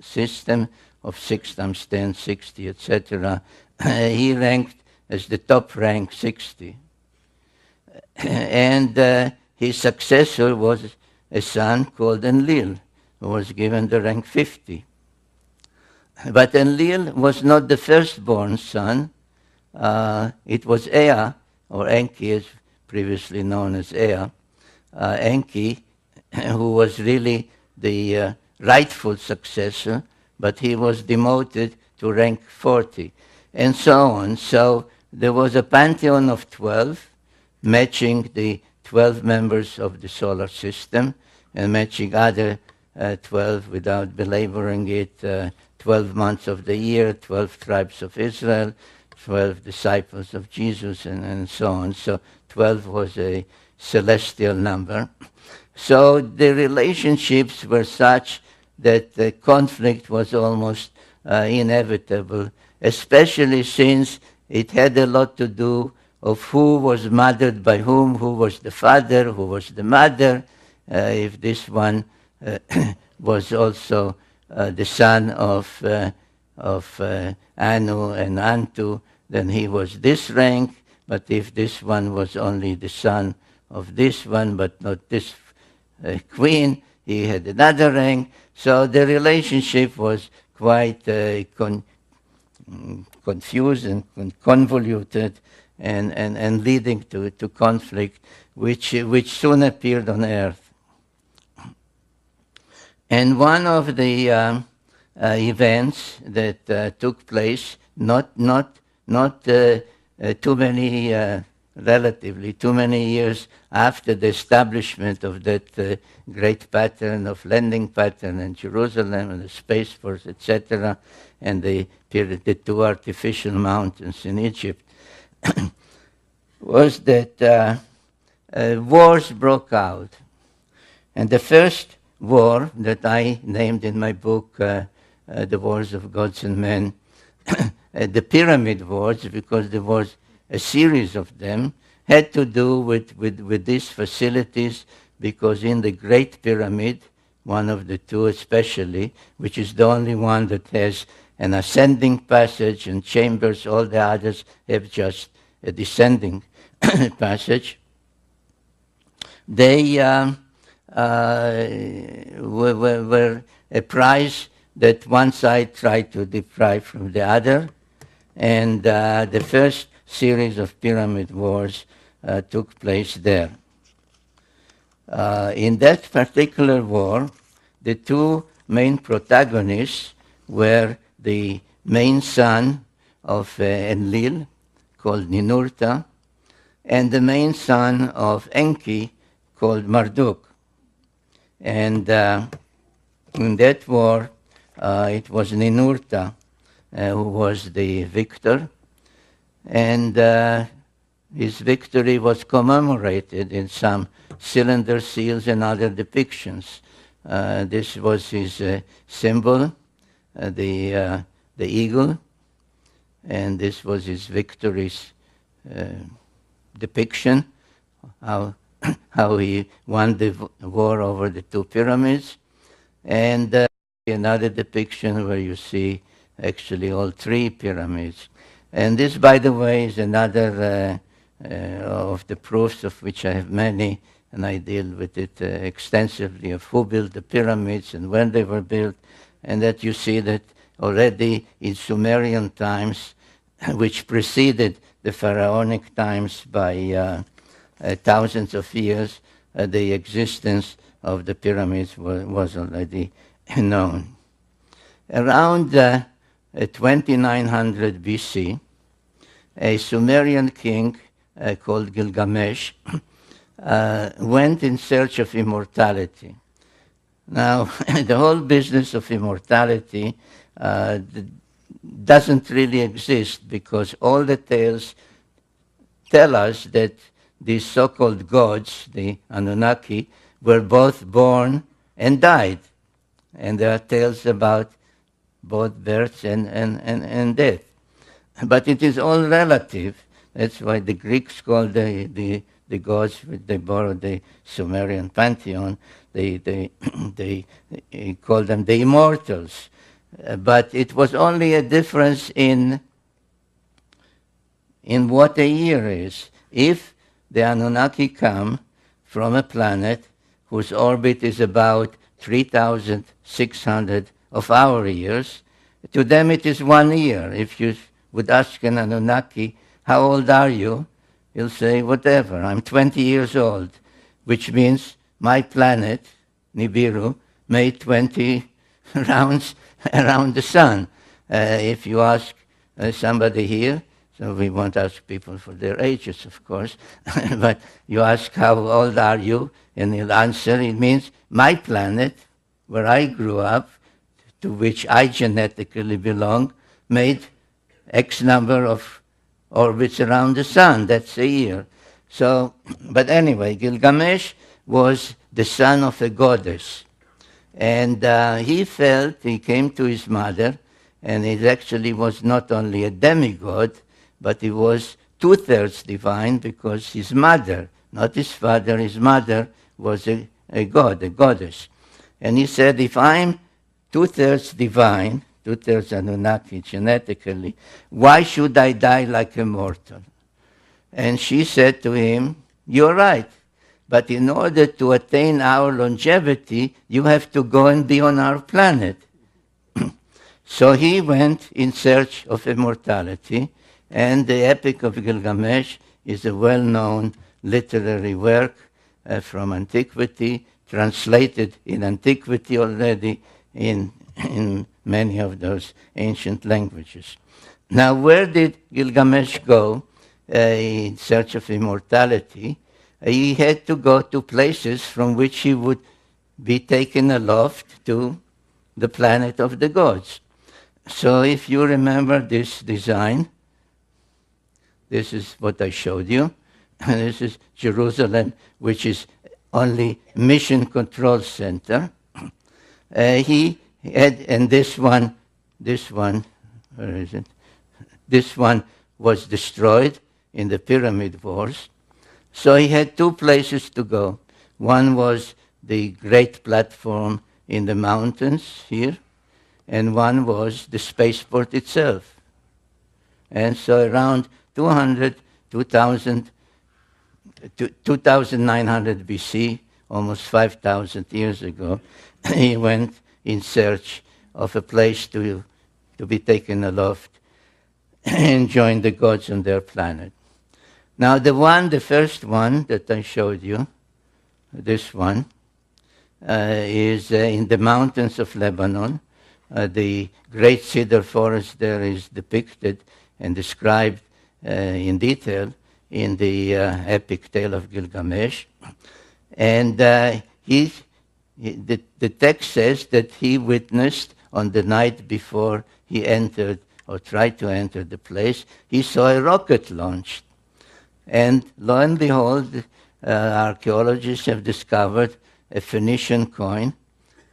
system of 6 times 10, 60, etc., he ranked as the top rank 60. And his successor was a son called Enlil, who was given the rank 50. But Enlil was not the firstborn son. It was Ea, or Enki, as previously known as Ea, Enki, who was really the rightful successor, but he was demoted to rank 40, and so on. So there was a pantheon of 12, matching the 12 members of the solar system, and matching other 12, without belaboring it, 12 months of the year, 12 tribes of Israel, 12 disciples of Jesus, and so on. So 12 was a celestial number. So the relationships were such that the conflict was almost inevitable, especially since it had a lot to do of who was mothered by whom, who was the father, who was the mother, if this one was also the son of Anu and Antu, then he was this rank, but if this one was only the son of this one, but not this queen, he had another rank. So the relationship was quite confused and convoluted and leading to conflict, which soon appeared on earth. And one of the events that took place, not too many, relatively too many years after the establishment of that great pattern of landing pattern in Jerusalem and the Space Force, etc., and the two artificial mountains in Egypt, was that wars broke out. And the first war that I named in my book, The Wars of Gods and Men, the Pyramid Wars, because there was a series of them, had to do with these facilities, because in the Great Pyramid, one of the two especially, which is the only one that has an ascending passage and chambers, all the others have just a descending passage, they were a prize that one side tried to deprive from the other. And the first series of pyramid wars took place there. In that particular war, the two main protagonists were the main son of Enlil, called Ninurta, and the main son of Enki, called Marduk. And in that war, it was Ninurta who was the victor, and his victory was commemorated in some cylinder seals and other depictions. This was his symbol, the eagle, and this was his victory's depiction, how he won the war over the two pyramids, and another depiction where you see actually all three pyramids. And this, by the way, is another of the proofs, of which I have many, and I deal with it extensively, of who built the pyramids and when they were built, and that you see that already in Sumerian times, which preceded the pharaonic times by thousands of years, the existence of the pyramids was already known. Around 2900 BC, a Sumerian king called Gilgamesh went in search of immortality. Now, the whole business of immortality doesn't really exist, because all the tales tell us that these so-called gods, the Anunnaki, were both born and died. And there are tales about both birth and death. But it is all relative. That's why the Greeks called the gods, they borrowed the Sumerian pantheon, they called them the immortals. But it was only a difference in what a year is. If the Anunnaki come from a planet whose orbit is about 3,600 of our years, to them it is 1 year. If you would ask an Anunnaki, how old are you? He'll say, whatever, I'm 20 years old, which means my planet, Nibiru, made 20 rounds around the sun. If you ask somebody here, so we won't ask people for their ages, of course, but you ask, how old are you? And he'll answer, it means my planet, where I grew up, to which I genetically belong, made X number of orbits around the sun. That's a year. So, but anyway, Gilgamesh was the son of a goddess. And he came to his mother, and he actually was not only a demigod, but he was two-thirds divine because his mother, not his father, his mother was a god, a goddess. And he said, if I'm two-thirds divine, two-thirds Anunnaki genetically, why should I die like a mortal? And she said to him, you're right. But in order to attain our longevity, you have to go and be on our planet. So he went in search of immortality, and the Epic of Gilgamesh is a well-known literary work from antiquity, translated in antiquity already in many of those ancient languages. Now, where did Gilgamesh go in search of immortality? He had to go to places from which he would be taken aloft to the planet of the gods. So if you remember this design, this is what I showed you. This is Jerusalem, which is only mission control center. He had, and this one, where is it? This one was destroyed in the pyramid wars. So he had two places to go. One was the great platform in the mountains here, and one was the spaceport itself. And so around 2900 BC, almost 5,000 years ago, he went in search of a place to be taken aloft and join the gods on their planet. Now the first one that I showed you, this one, is in the mountains of Lebanon. The great cedar forest there is depicted and described in detail in the epic tale of Gilgamesh. And the text says that he witnessed on the night before he entered or tried to enter the place, he saw a rocket launched. And lo and behold, archaeologists have discovered a Phoenician coin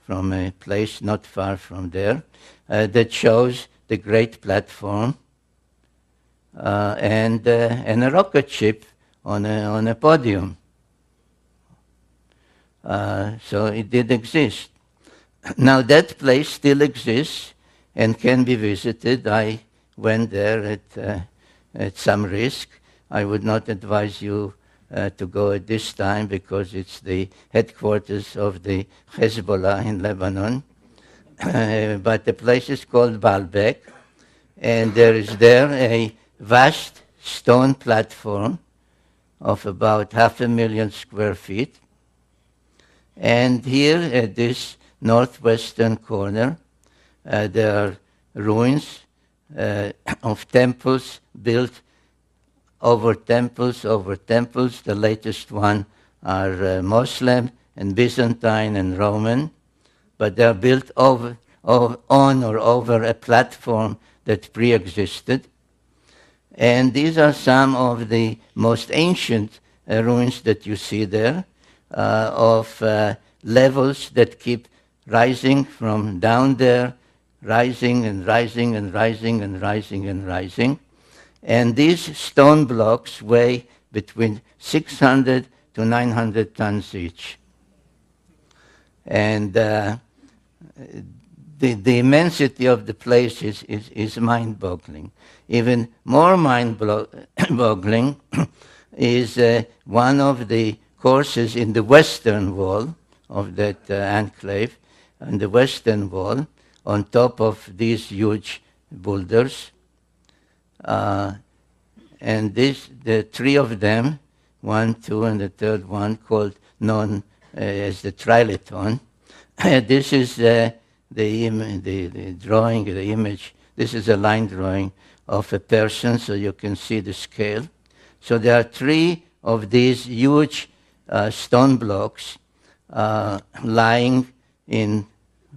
from a place not far from there that shows the great platform and a rocket ship on a podium. So it did exist. Now that place still exists and can be visited. I went there at some risk. I would not advise you to go at this time because it's the headquarters of the Hezbollah in Lebanon. But the place is called Baalbek, and there is there a vast stone platform of about 500,000 square feet. And here at this northwestern corner, there are ruins of temples built over temples. The latest one are Muslim and Byzantine and Roman, but they are built on or over a platform that pre-existed. And these are some of the most ancient ruins that you see there, of levels that keep rising from down there, rising and rising and rising and rising and rising. And these stone blocks weigh between 600 to 900 tons each. And the immensity of the place is mind-boggling. Even more mind-boggling is one of the courses in the western wall of that enclave, on the western wall, on top of these huge boulders. And the three of them, 1, 2, and the third one, known as the Trilithon. This is the drawing, the image. This is a line drawing of a person, so you can see the scale. So there are three of these huge stone blocks lying in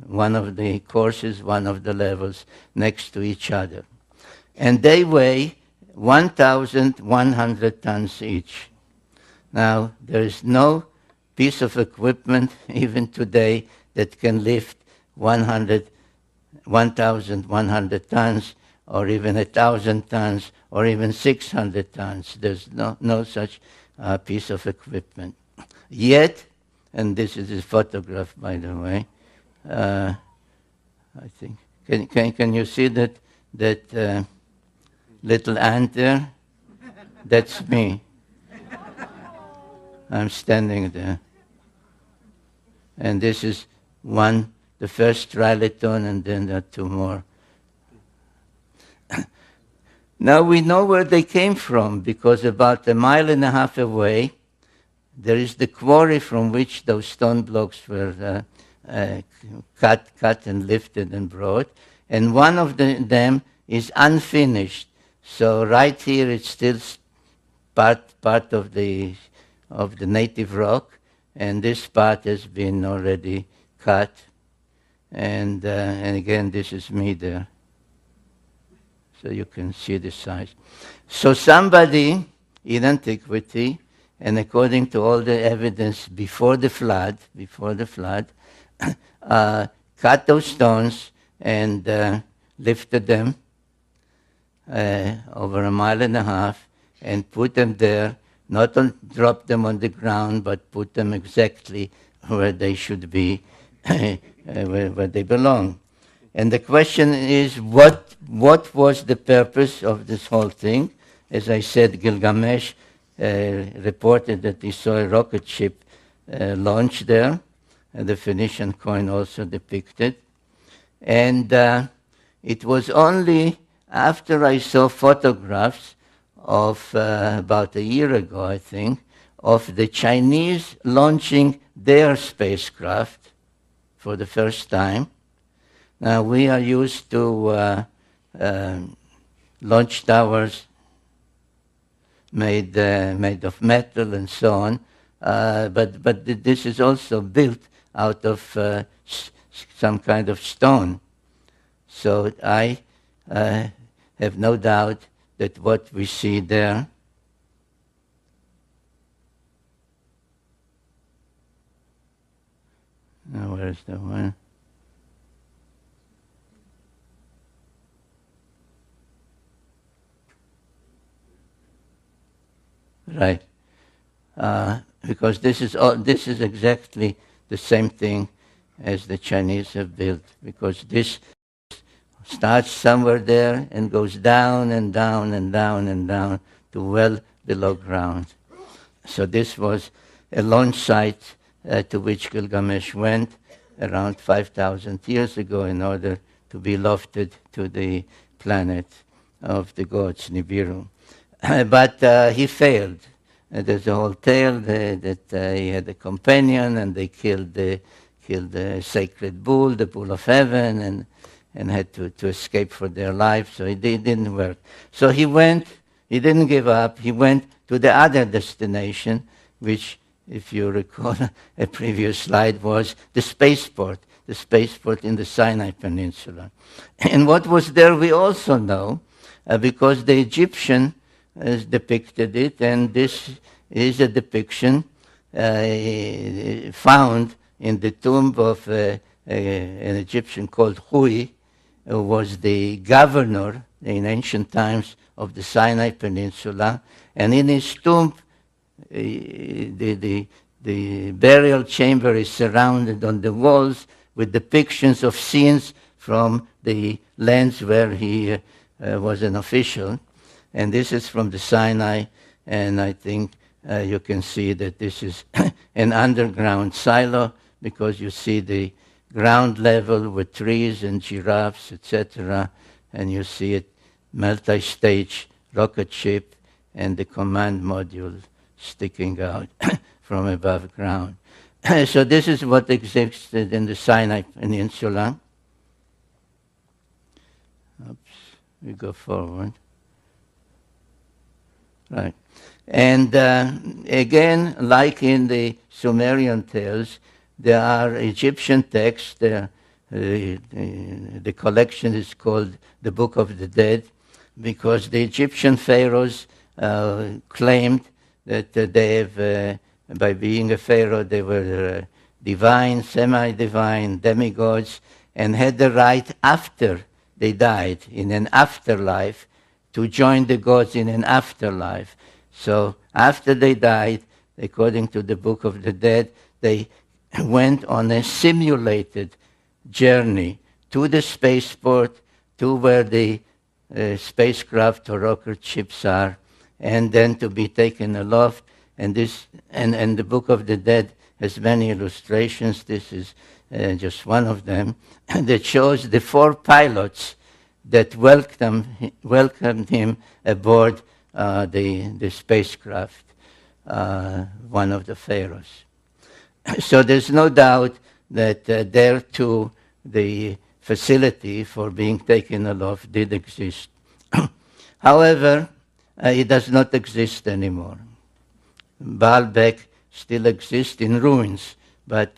one of the courses, one of the levels, next to each other. And they weigh 1,100 tons each. Now, there is no piece of equipment, even today, that can lift 1,100 tons, or even 1,000 tons, or even 600 tons. There's no such piece of equipment. Yet, and this is a photograph, by the way, I think, can you see that little ant there? That's me. I'm standing there. And this is the first trilithon, and then there are two more. Now we know where they came from, because about 1.5 miles away, there is the quarry from which those stone blocks were cut and lifted and brought. And one of them is unfinished. So right here it's still part of the native rock, and this part has been already cut. And again, this is me there. So you can see the size. So somebody in antiquity, and according to all the evidence before the flood, cut those stones and lifted them over 1.5 miles and put them there, not drop them on the ground, but put them exactly where they should be, where they belong. And the question is, what was the purpose of this whole thing? As I said, Gilgamesh reported that he saw a rocket ship launch there, and the Phoenician coin also depicted. And it was only after I saw photographs of about a year ago, I think, of the Chinese launching their spacecraft for the first time. Now, we are used to launch towers made of metal and so on, but this is also built out of some kind of stone. So I have no doubt that what we see there now, where is the one? Right, because this is exactly the same thing as the Chinese have built, because this starts somewhere there and goes down and down and down and down to well below ground. So this was a launch site to which Gilgamesh went around 5,000 years ago in order to be lofted to the planet of the gods, Nibiru. But he failed. There's a whole tale that he had a companion, and they killed the sacred bull, the bull of heaven, and had to escape for their life. So it didn't work. So he didn't give up. He went to the other destination, which, if you recall a previous slide, was the spaceport in the Sinai Peninsula. And what was there we also know, because the Egyptian has depicted it, and this is a depiction found in the tomb of an Egyptian called Hui, who was the governor in ancient times of the Sinai Peninsula. And in his tomb, the burial chamber is surrounded on the walls with depictions of scenes from the lands where he was an official. And this is from the Sinai, and I think you can see that this is an underground silo, because you see the ground level with trees and giraffes, etc., and you see it multi-stage rocket ship and the command module sticking out from above ground. So this is what existed in the Sinai Peninsula. Oops, we go forward. Right. And again, like in the Sumerian tales, there are Egyptian texts. The collection is called the Book of the Dead, because the Egyptian pharaohs claimed that they have, by being a pharaoh, they were divine, semi-divine, demigods, and had the right after they died, in an afterlife, to join the gods in an afterlife. So after they died, according to the Book of the Dead, they went on a simulated journey to the spaceport, to where the spacecraft or rocket ships are, and then to be taken aloft. And the Book of the Dead has many illustrations. This is just one of them that shows the 4 pilots that welcomed him aboard the spacecraft, one of the pharaohs. So there's no doubt that there too the facility for being taken aloft did exist. However, it does not exist anymore. Baalbek still exists in ruins, but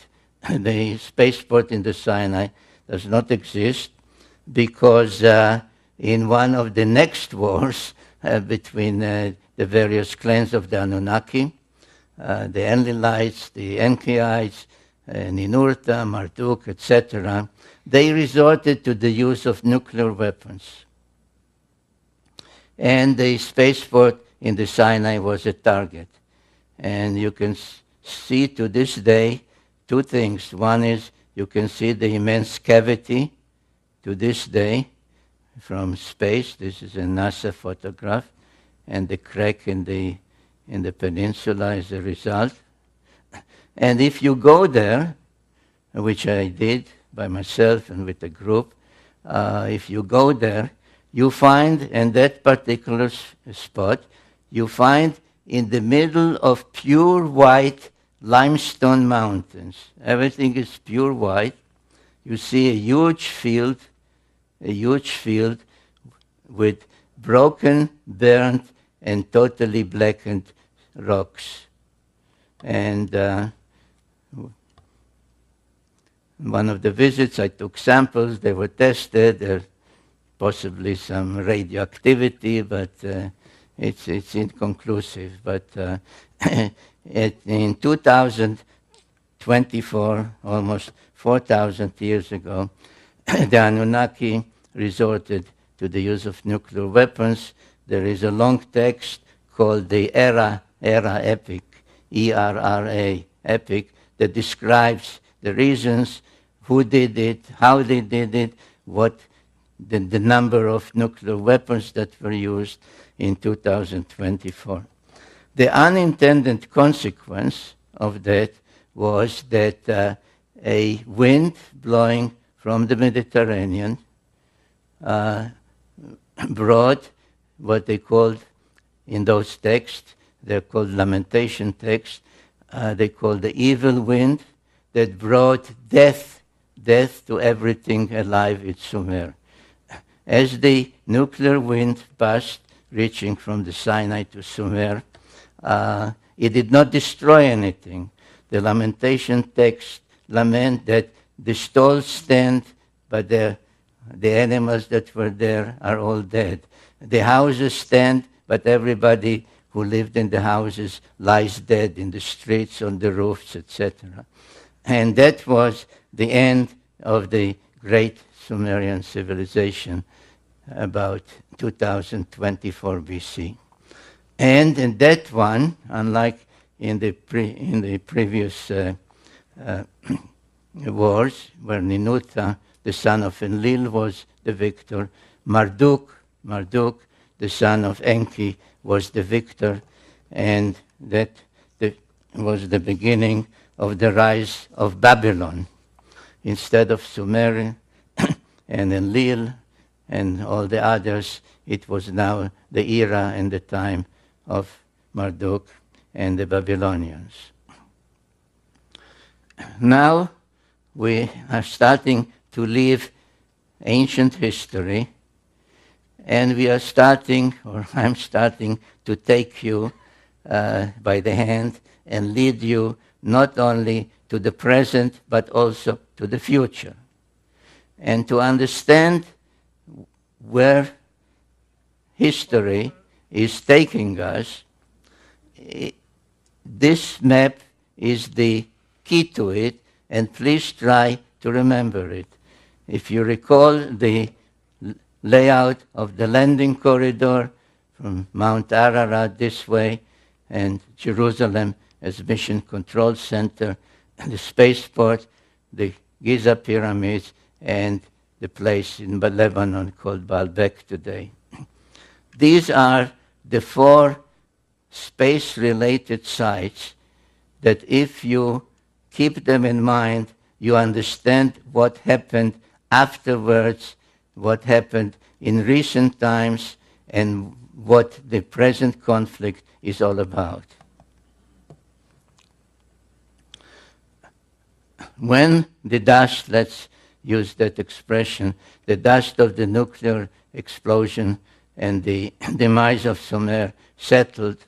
the spaceport in the Sinai does not exist because in one of the next wars between the various clans of the Anunnaki, the Enlilites, the Enkiites, Ninurta, Marduk, etc., they resorted to the use of nuclear weapons. And the spaceport in the Sinai was a target. And you can see to this day 2 things. One is you can see the immense cavity to this day from space. This is a NASA photograph. And the crack in the peninsula is a result. And if you go there, which I did by myself and with a group, if you go there, you find in that particular spot, you find in the middle of pure white limestone mountains. Everything is pure white. You see a huge field with broken, burnt, and totally blackened rocks. And one of the visits, I took samples. They were tested. There's possibly some radioactivity, but it's inconclusive. But in 2024, almost 4,000 years ago, the Anunnaki resorted to the use of nuclear weapons. There is a long text called the Era Epic, ERRA Epic, that describes the reasons, who did it, how they did it, what the number of nuclear weapons that were used in 2024. The unintended consequence of that was that a wind blowing from the Mediterranean brought what they called in those texts, they're called lamentation texts, they called the evil wind that brought death to everything alive in Sumer. As the nuclear wind passed, reaching from the Sinai to Sumer, it did not destroy anything. The lamentation text lament that the stalls stand, but the animals that were there are all dead. The houses stand, but everybody who lived in the houses lies dead in the streets, on the roofs, etc. And that was the end of the great Sumerian civilization about 2024 BC. And in that one, unlike in the previous wars, where Ninurta, the son of Enlil, was the victor, Marduk, the son of Enki, was the victor, and that was the beginning of the rise of Babylon. Instead of Sumer and Enlil and all the others, it was now the era and the time of Marduk and the Babylonians. Now we are starting to leave ancient history, and we are starting, or I'm starting, to take you by the hand and lead you not only to the present, but also to the future. And to understand where history is taking us, This map is the key to it, and please try to remember it. If you recall the layout of the landing corridor from Mount Ararat this way, and Jerusalem as Mission Control Center, the spaceport, the Giza pyramids, and the place in Lebanon called Baalbek today. These are the 4 space-related sites that if you keep them in mind, you understand what happened afterwards, what happened in recent times, and what the present conflict is all about. When the dust, let's use that expression, the dust of the nuclear explosion and the demise of Sumer settled,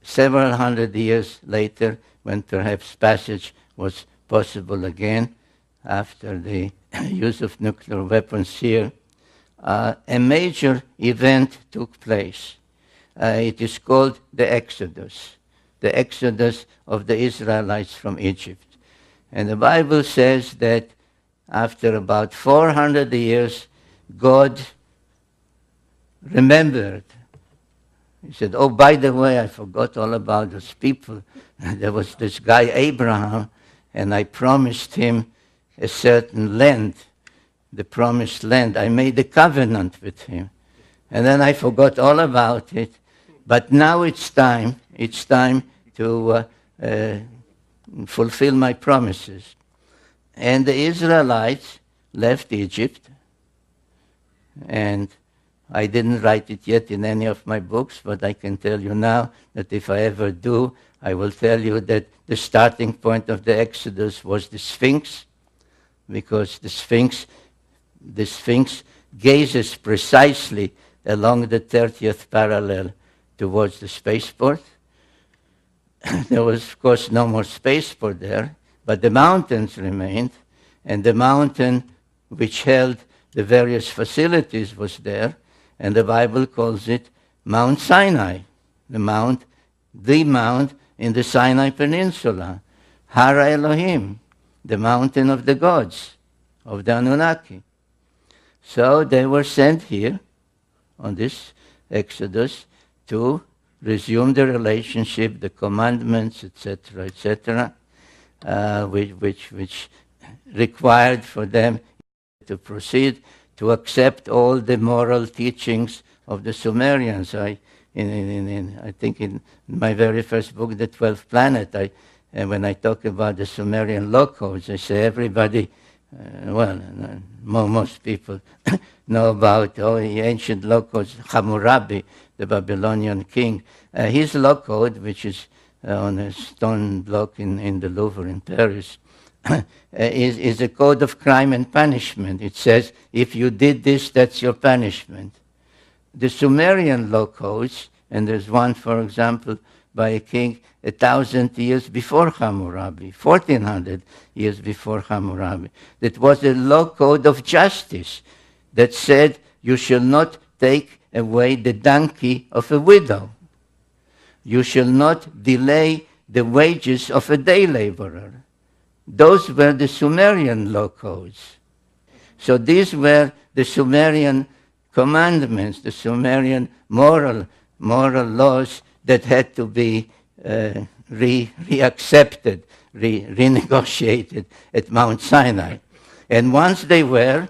several hundred years later, when perhaps passage was possible again after the use of nuclear weapons here, a major event took place. It is called the Exodus of the Israelites from Egypt. And the Bible says that after about 400 years, God remembered. He said, oh, by the way, I forgot all about those people. There was this guy, Abraham, and I promised him a certain land, the promised land. I made a covenant with him. And then I forgot all about it. But now it's time to fulfill my promises. And the Israelites left Egypt, and I didn't write it yet in any of my books, but I can tell you now that if I ever do, I will tell you that the starting point of the Exodus was the Sphinx, because the Sphinx gazes precisely along the 30th parallel towards the spaceport. There was, of course, no more spaceport there, but the mountains remained, and the mountain which held the various facilities was there, and the Bible calls it Mount Sinai, the mount in the Sinai Peninsula, Hara Elohim, the mountain of the gods, of the Anunnaki. So they were sent here on this Exodus to resume the relationship, the commandments, etc., which required for them to proceed to accept all the moral teachings of the Sumerians. I think in my very first book, The 12th Planet, when I talk about the Sumerian law codes, I say everybody, most people know about the ancient law codes. Hammurabi, the Babylonian king, his law code, which is on a stone block in the Louvre in Paris, is a code of crime and punishment. It says, if you did this, that's your punishment. The Sumerian law codes, and there's one, for example, by a king 1,000 years before Hammurabi, 1,400 years before Hammurabi, that was a law code of justice that said you shall not take away the donkey of a widow. You shall not delay the wages of a day laborer. Those were the Sumerian law codes. So these were the Sumerian commandments, the Sumerian moral laws that had to be reaccepted, renegotiated at Mount Sinai. And once they were,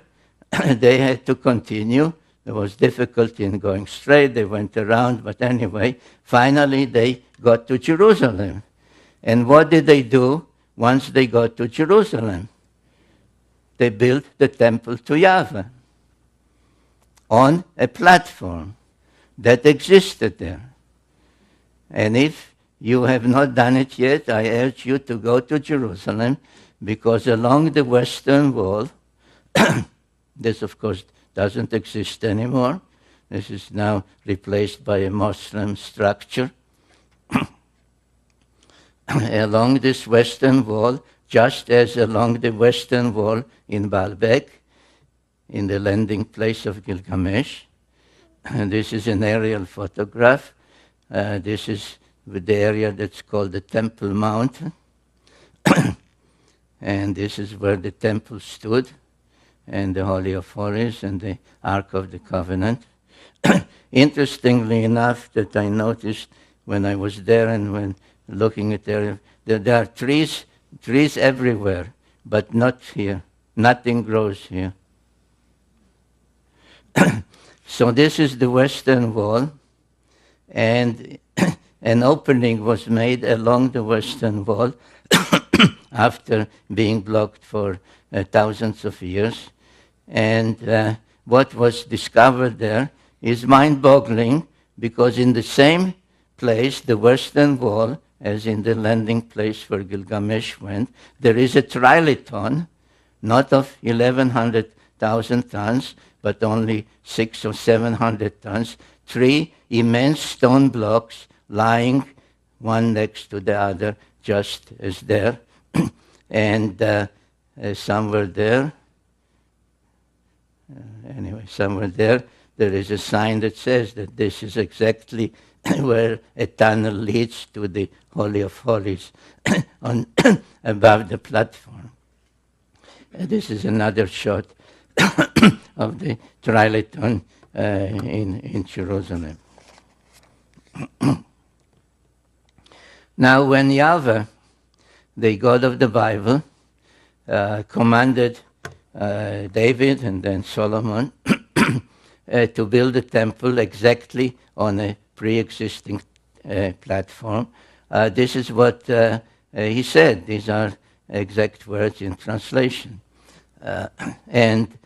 they had to continue. There was difficulty in going straight. They went around, but anyway, finally they got to Jerusalem. And what did they do once they got to Jerusalem? They built the temple to Yahweh on a platform that existed there. And if you have not done it yet, I urge you to go to Jerusalem, because along the Western Wall, this of course doesn't exist anymore. This is now replaced by a Muslim structure. Along this Western Wall, just as along the Western Wall in Baalbek, in the landing place of Gilgamesh, and this is an aerial photograph, This is the area that's called the Temple Mount. And this is where the temple stood, and the Holy of Holies, and the Ark of the Covenant. Interestingly enough, that I noticed when I was there and when looking at the area, there are trees everywhere, but not here. Nothing grows here. So this is the western wall, and an opening was made along the western wall after being blocked for thousands of years. And what was discovered there is mind-boggling, because in the same place, the western wall, as in the landing place where Gilgamesh went, there is a trilithon, not of 1,100,000 tons, but only 600 or 700 tons, 3 immense stone blocks lying one next to the other, just as there. And somewhere there, there is a sign that says that this is exactly where a tunnel leads to the Holy of Holies above the platform. This is another shot of the trilithon in Jerusalem. Now, when Yahweh, the God of the Bible, commanded David and then Solomon to build a temple exactly on a pre-existing platform, this is what he said. These are exact words in translation. And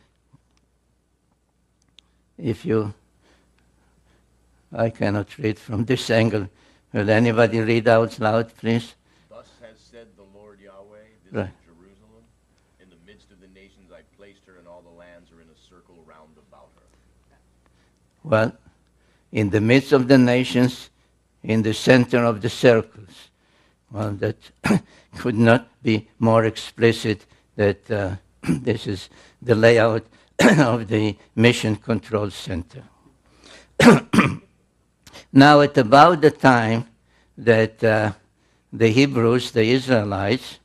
I cannot read from this angle. Will anybody read out loud, please? Thus has said the Lord Yahweh, this Right. is Jerusalem. In the midst of the nations I placed her, and all the lands are in a circle round about her. Well, in the midst of the nations, in the center of the circles. Well, that could not be more explicit that this is the layout of the Mission Control Center. Now, at about the time that the Hebrews, the Israelites,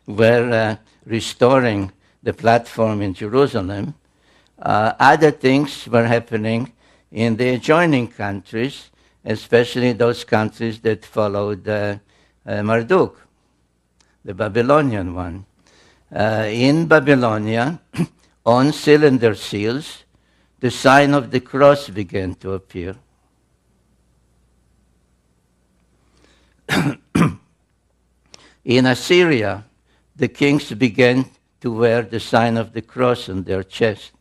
were restoring the platform in Jerusalem, other things were happening in the adjoining countries, especially those countries that followed Marduk, the Babylonian one. In Babylonia, on cylinder seals, the sign of the cross began to appear. In Assyria, the kings began to wear the sign of the cross on their chest.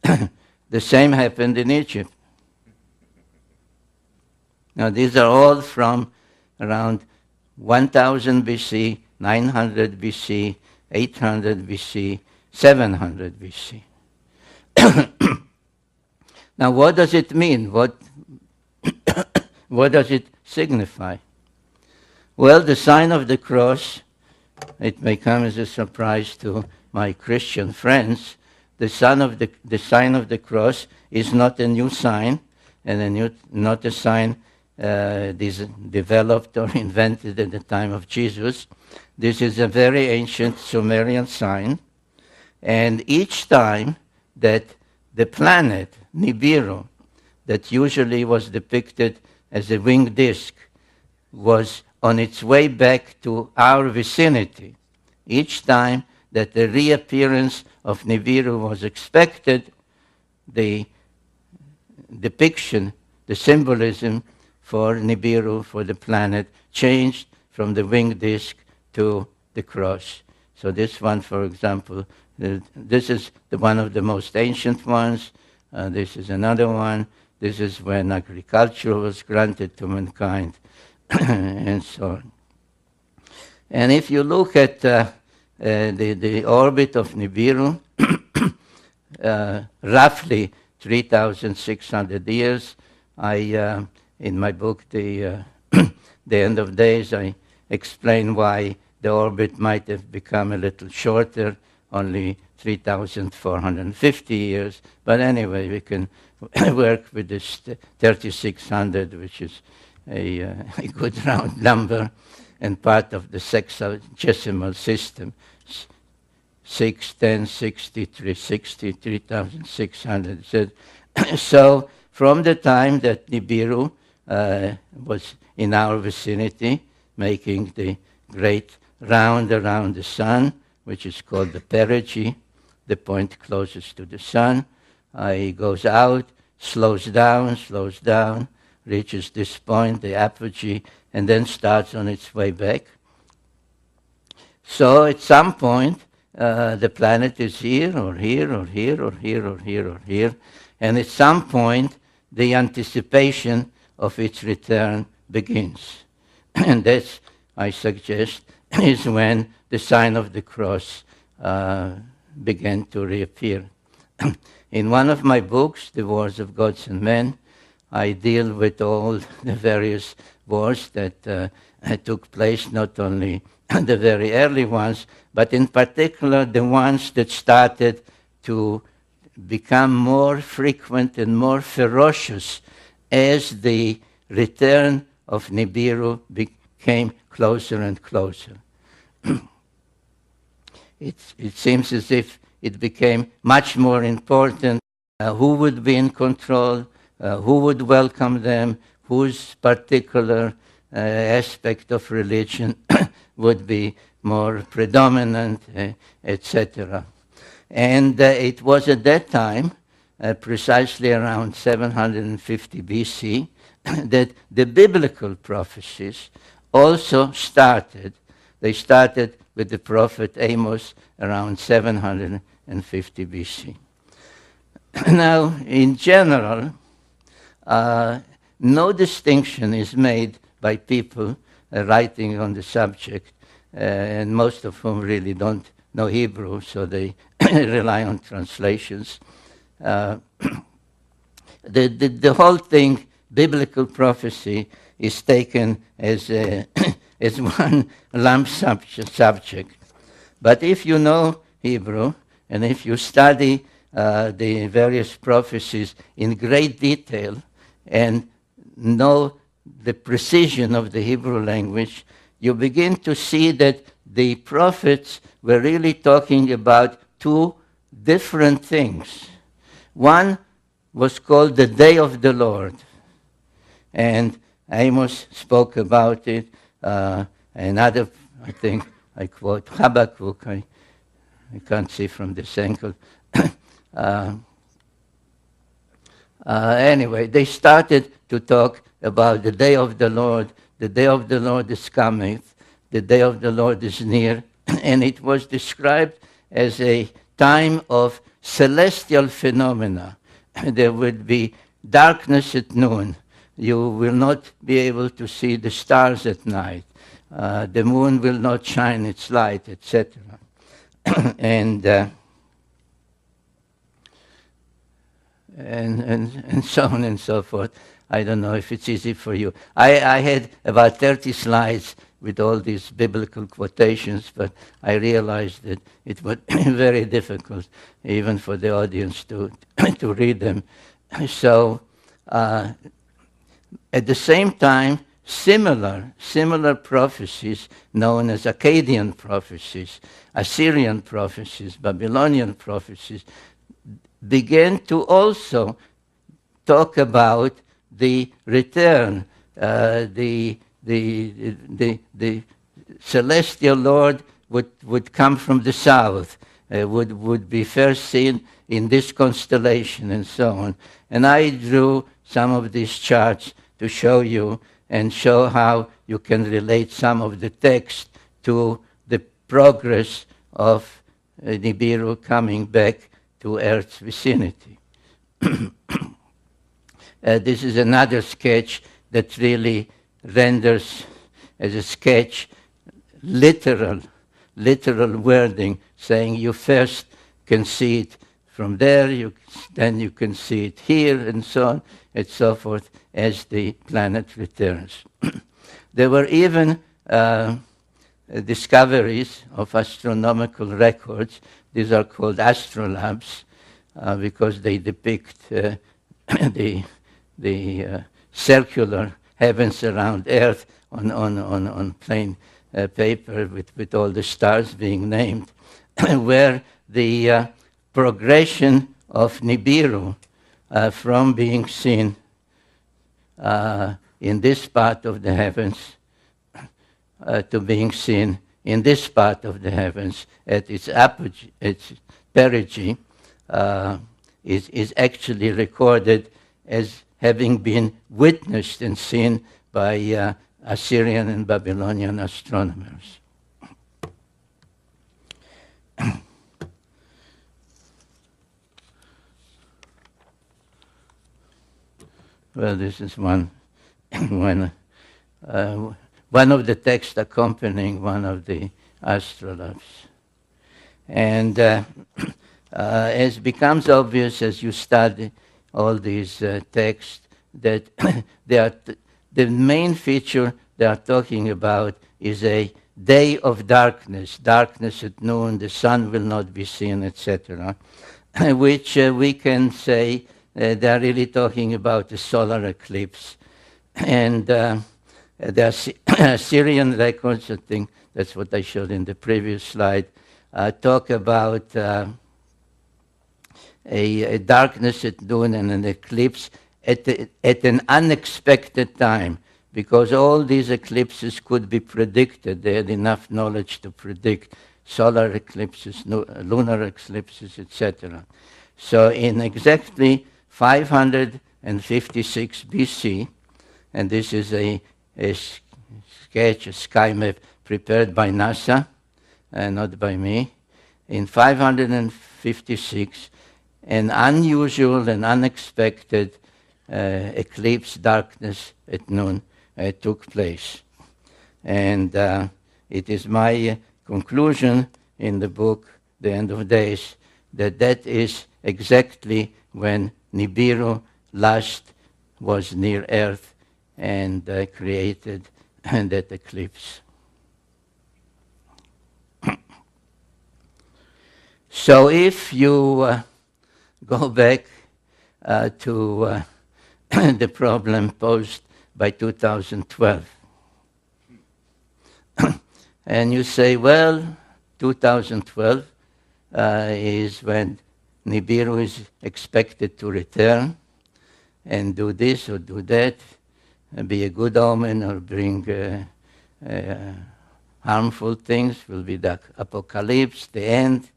The same happened in Egypt. Now, these are all from around 1000 BC, 900 BC, 800 BC, 700 BC. Now, what does it mean? What does it signify? Well, the sign of the cross, it may come as a surprise to my Christian friends. The sign of the cross is not a new sign, and not a sign developed or invented at the time of Jesus. This is a very ancient Sumerian sign, and each time that the planet Nibiru, that usually was depicted as a winged disk, was on its way back to our vicinity, each time that the reappearance of Nibiru was expected, the depiction, the symbolism for Nibiru, for the planet, changed from the winged disk to the cross. So this one, for example, this is one of the most ancient ones. This is another one. This is when agriculture was granted to mankind, and so on. And if you look at the orbit of Nibiru, roughly 3,600 years, in my book, The End of Days, I explain why the orbit might have become a little shorter only 3,450 years. But anyway, we can work with this 3,600, which is a good round number and part of the sexagesimal system. 6, 10, 60, 360, 3,600. So from the time that Nibiru was in our vicinity, making the great round around the sun, which is called the perigee, the point closest to the sun, he goes out, slows down, reaches this point, the apogee, and then starts on its way back. So at some point, the planet is here, or here, or here, or here, or here, or here, and at some point, the anticipation of its return begins. And that's, I suggest, is when the sign of the cross began to reappear. In one of my books, The Wars of Gods and Men, I deal with all the various wars that took place, not only the very early ones, but in particular the ones that started to become more frequent and more ferocious as the return of Nibiru became closer and closer. It seems as if it became much more important who would be in control, who would welcome them, whose particular aspect of religion would be more predominant, etc. And it was at that time, precisely around 750 BC, that the biblical prophecies also started. They started with the prophet Amos around 750 BC. Now, in general, no distinction is made by people writing on the subject, and most of whom really don't know Hebrew, so they rely on translations. The whole thing, biblical prophecy, is taken as as one lump subject. But if you know Hebrew, and if you study the various prophecies in great detail and know the precision of the Hebrew language, you begin to see that the prophets were really talking about two different things. One was called the Day of the Lord, and Amos spoke about it. Another, I think, I quote Habakkuk, I can't see from this angle. Anyway, they started to talk about the day of the Lord. The day of the Lord is coming. The day of the Lord is near. And it was described as a time of celestial phenomena. There would be darkness at noon. You will not be able to see the stars at night. The moon will not shine its light, etc. and so on and so forth. I don't know if it's easy for you. I had about 30 slides with all these biblical quotations, but I realized that it was very difficult even for the audience to read them. So at the same time, similar prophecies known as Akkadian prophecies, Assyrian prophecies, Babylonian prophecies began to also talk about the return, the celestial Lord would come from the south, would be first seen in this constellation and so on. And I drew some of these charts to show you and show how you can relate some of the text to the progress of Nibiru coming back to Earth's vicinity. This is another sketch that really renders as a sketch literal wording, saying you first can see it from there, then you can see it here, and so on and so forth, as the planet returns. There were even discoveries of astronomical records. These are called astrolabes because they depict the circular heavens around Earth on plain paper with all the stars being named, where the progression of Nibiru from being seen in this part of the heavens to being seen in this part of the heavens at its apogee, its perigee, is actually recorded as having been witnessed and seen by Assyrian and Babylonian astronomers. Well, this is one of the texts accompanying one of the astrolabes. And as becomes obvious as you study all these texts, that the main feature they are talking about is a day of darkness, darkness at noon, the sun will not be seen, etc., which we can say they are really talking about the solar eclipse. And the Assyrian records, I think that's what I showed in the previous slide, talk about a darkness at noon and an eclipse at an unexpected time, because all these eclipses could be predicted. They had enough knowledge to predict solar eclipses, lunar eclipses, etc. So in exactly 556 BC, and this is a sketch, a sky map prepared by NASA, not by me. In 556, an unusual and unexpected eclipse, darkness at noon, took place. And it is my conclusion in the book, The End of Days, that is exactly when Nibiru last was near Earth and created that eclipse. So if you go back to the problem posed by 2012, and you say, well, 2012 is when Nibiru is expected to return and do this or do that, and be a good omen or bring harmful things, will be the apocalypse, the end.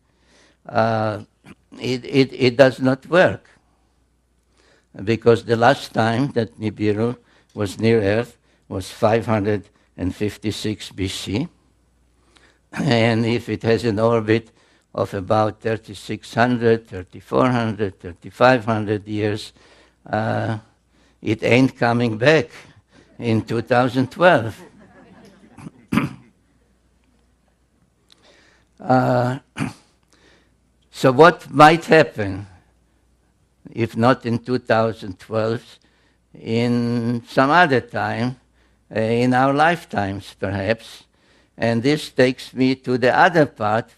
It does not work, because the last time that Nibiru was near Earth was 556 BC, and if it has an orbit of about 3,600, 3,400, 3,500 years, it ain't coming back in 2012. So what might happen, if not in 2012, in some other time, in our lifetimes perhaps? And this takes me to the other part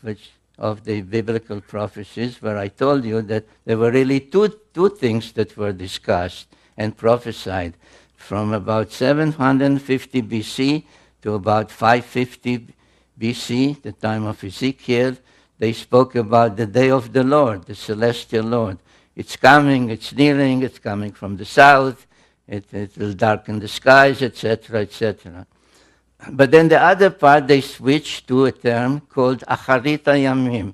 of the biblical prophecies, where I told you that there were really two things that were discussed and prophesied from about 750 BC to about 550 BC, the time of Ezekiel. They spoke about the day of the Lord, the celestial Lord. It's coming, it's nearing, it's coming from the south, it will darken the skies, etc., etc. But then the other part, they switched to a term called Acharita Yamim,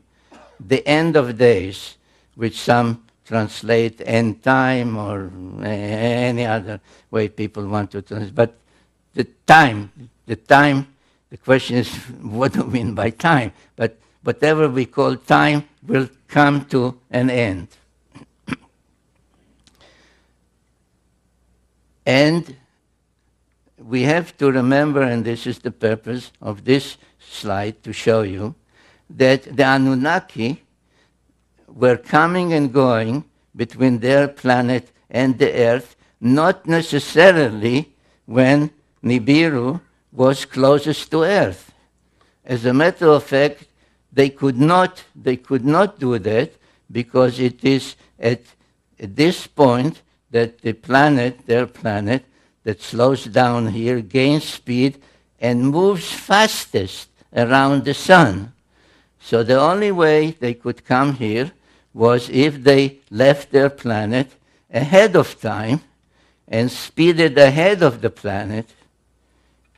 the end of days, which some translate end time or any other way people want to translate. But the time, the question is, what do we mean by time? But whatever we call time will come to an end. And we have to remember, and this is the purpose of this slide, to show you that the Anunnaki were coming and going between their planet and the Earth, not necessarily when Nibiru was closest to Earth. as a matter of fact, they could not do that because it is at this point that the planet, their planet, that slows down here, gains speed, and moves fastest around the sun. So the only way they could come here was if they left their planet ahead of time and speeded ahead of the planet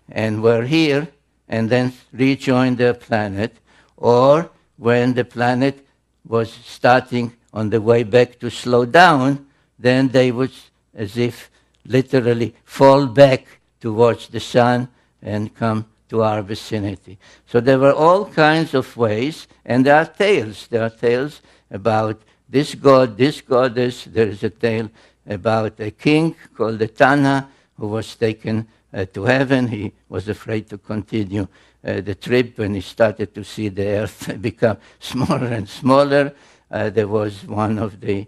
and were here and then rejoined their planet, or when the planet was starting on the way back to slow down, then they would, as if literally, fall back towards the sun and come to our vicinity. So there were all kinds of ways, and there are tales. There are tales about this god, this goddess. There is a tale about a king called the Tana who was taken to heaven. He was afraid to continue the trip when he started to see the earth become smaller and smaller. There was one of the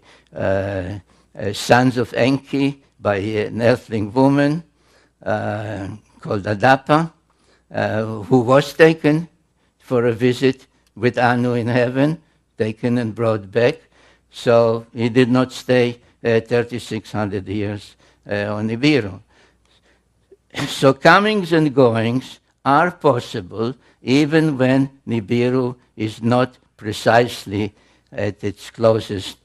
sons of Enki by an earthling woman called Adapa, who was taken for a visit with Anu in heaven, taken and brought back. So he did not stay 3,600 years on Nibiru. So comings and goings are possible even when Nibiru is not precisely at its closest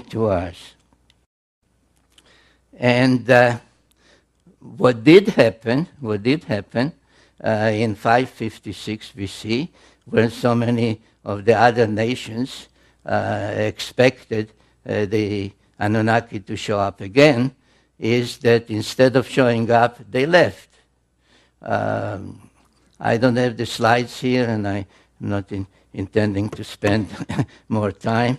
to us. And what did happen in 556 BC, when so many of the other nations expected the Anunnaki to show up again, is that instead of showing up, they left. I don't have the slides here, and I'm not intending to spend more time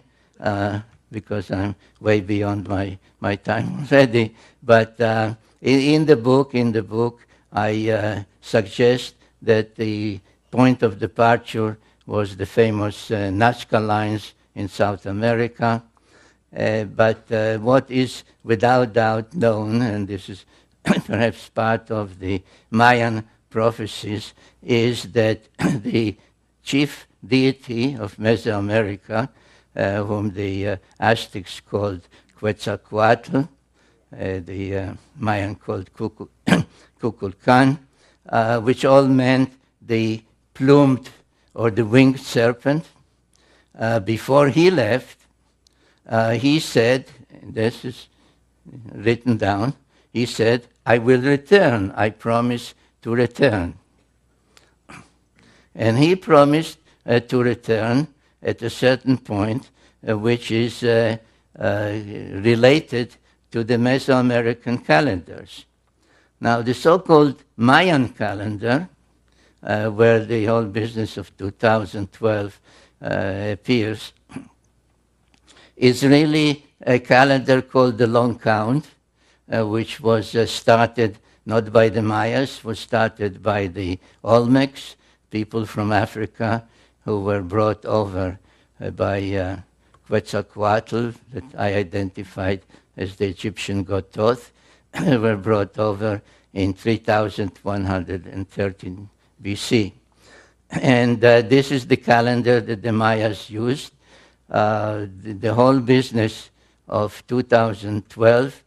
because I'm way beyond my time already. But in the book, I suggest that the point of departure was the famous Nazca lines in South America. But what is without doubt known, and this is perhaps part of the Mayan prophecies, is that the chief deity of Mesoamerica, whom the Aztecs called Quetzalcoatl, the Mayan called Kukulkan, which all meant the plumed or the winged serpent. Before he left, he said, and this is written down, he said, "I will return, I promise to return." And he promised to return at a certain point, which is related to the Mesoamerican calendars. Now, the so-called Mayan calendar, where the whole business of 2012 appears, is really a calendar called the Long Count, which was started not by the Mayas, was started by the Olmecs, people from Africa who were brought over by Quetzalcoatl, that I identified as the Egyptian god Thoth, were brought over in 3113 BC. And this is the calendar that the Mayas used. The whole business of 2012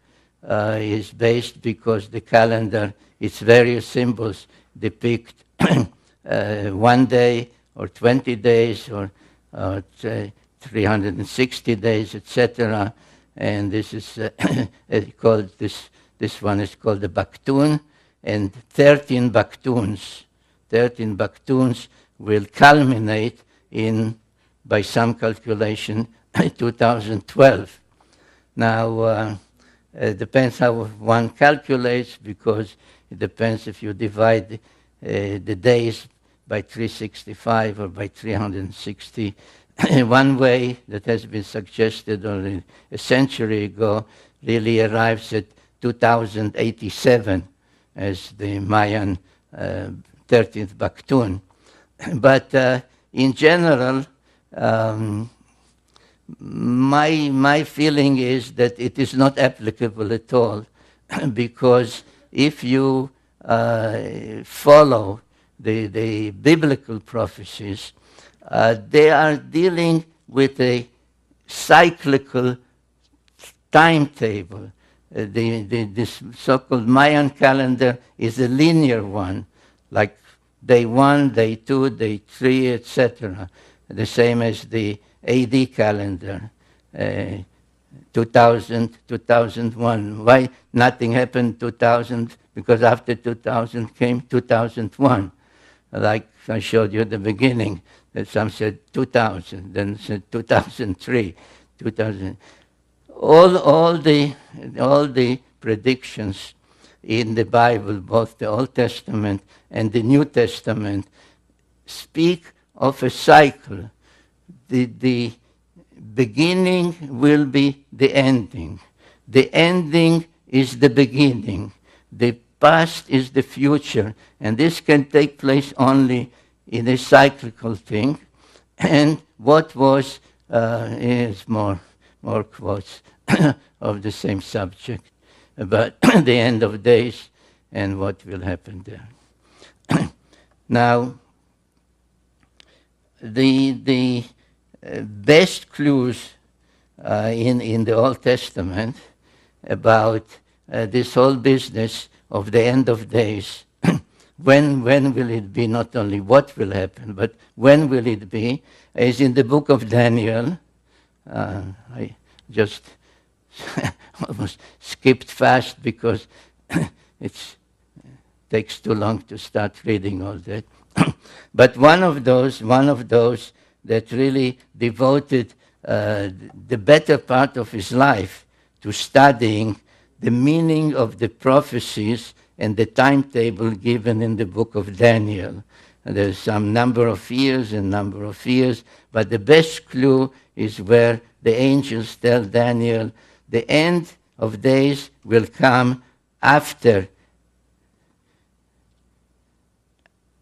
is based because the calendar, its various symbols depict 1 day or 20 days or 360 days, etc. And this is called this one is called the Baktun, and 13 Baktuns will culminate in, by some calculation, 2012. Now, it depends how one calculates, because it depends if you divide the days by 365 or by 360. One way that has been suggested only a century ago really arrives at 2087 as the Mayan 13th Baktun. But in general, my feeling is that it is not applicable at all, because if you follow the biblical prophecies, they are dealing with a cyclical timetable. This so-called Mayan calendar is a linear one, like day 1, day 2, day 3, etc. The same as the AD calendar, 2000, 2001. Why nothing happened 2000? Because after 2000 came 2001. Like I showed you at the beginning, that some said 2000, then said 2003, 2000. All the predictions in the Bible, both the Old Testament and the New Testament, speak of a cycle. The beginning will be the ending. The ending is the beginning. The past is the future. And this can take place only in a cyclical thing. And what was is more quotes of the same subject about the end of days and what will happen there. Now, the best clues in the Old Testament about this whole business of the end of days, when will it be, not only what will happen, but when will it be, is in the book of Daniel. I just almost skipped fast because it takes too long to start reading all that. But one of those that really devoted the better part of his life to studying the meaning of the prophecies and the timetable given in the book of Daniel. And there's some number of years, but the best clue is where the angels tell Daniel, the end of days will come after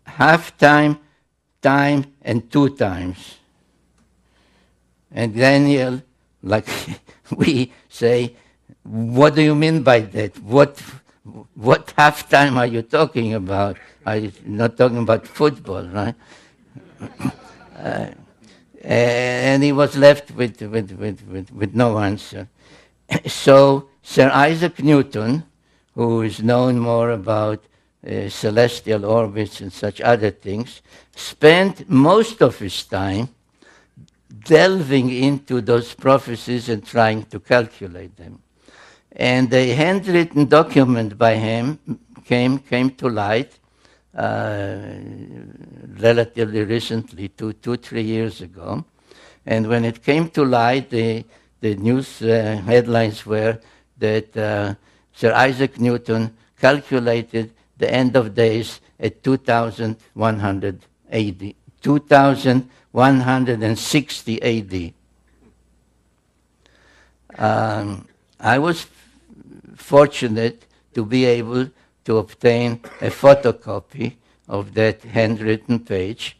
half time, time, and 2 times. And Daniel, like we say, what do you mean by that? What half time are you talking about? Are you not talking about football, right? And he was left with no answer. So Sir Isaac Newton, who is known more about celestial orbits and such other things, spent most of his time delving into those prophecies and trying to calculate them. And a handwritten document by him came to light relatively recently, 2-3 years ago. And when it came to light, the news headlines were that Sir Isaac Newton calculated the end of days at 2100 AD, 2160 AD. I was fortunate to be able to obtain a photocopy of that handwritten page,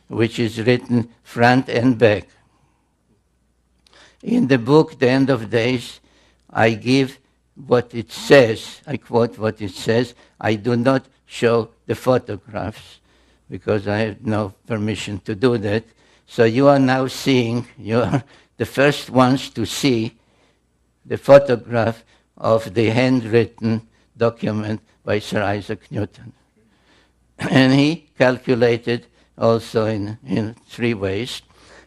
which is written front and back. In the book, The End of Days, I give what it says. I quote what it says. I do not show the photographs because I have no permission to do that. So you are now seeing, you are the first ones to see the photograph of the handwritten document by Sir Isaac Newton. And he calculated also in 3 ways.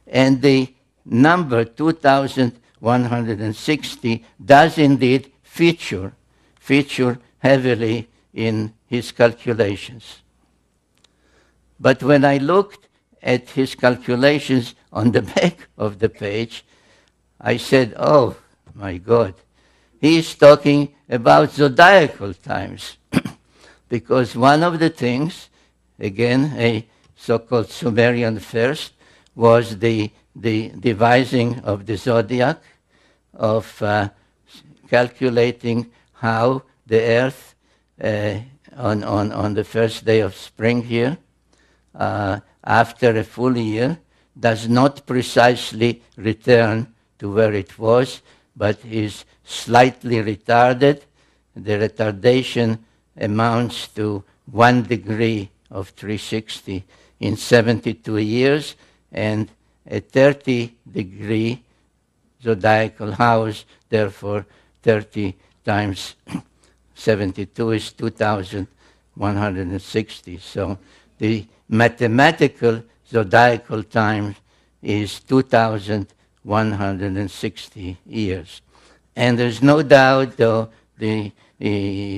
And the number 2160 does indeed feature heavily in his calculations. But when I looked at his calculations on the back of the page, I said, oh my God, he is talking about zodiacal times. Because one of the things, again, a so-called Sumerian first, was the devising of the zodiac, of calculating how the earth on the first day of spring here, after a full year, does not precisely return to where it was, but is slightly retarded. The retardation amounts to 1 degree of 360 in 72 years, and a 30-degree zodiacal house, therefore 30 times 72 is 2,160. So the mathematical zodiacal time is 2,160 years. And there's no doubt, though, the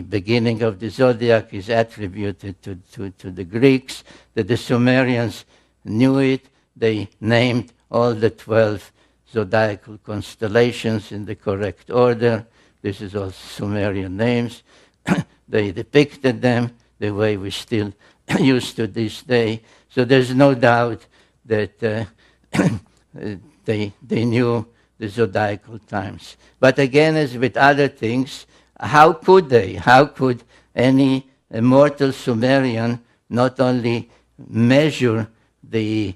beginning of the zodiac is attributed to the Greeks, that the Sumerians knew it. They named all the 12 zodiacal constellations in the correct order. This is all Sumerian names. They depicted them the way we still use to this day. So there's no doubt that they knew the zodiacal times. But again, as with other things, how could they? How could any immortal Sumerian not only measure the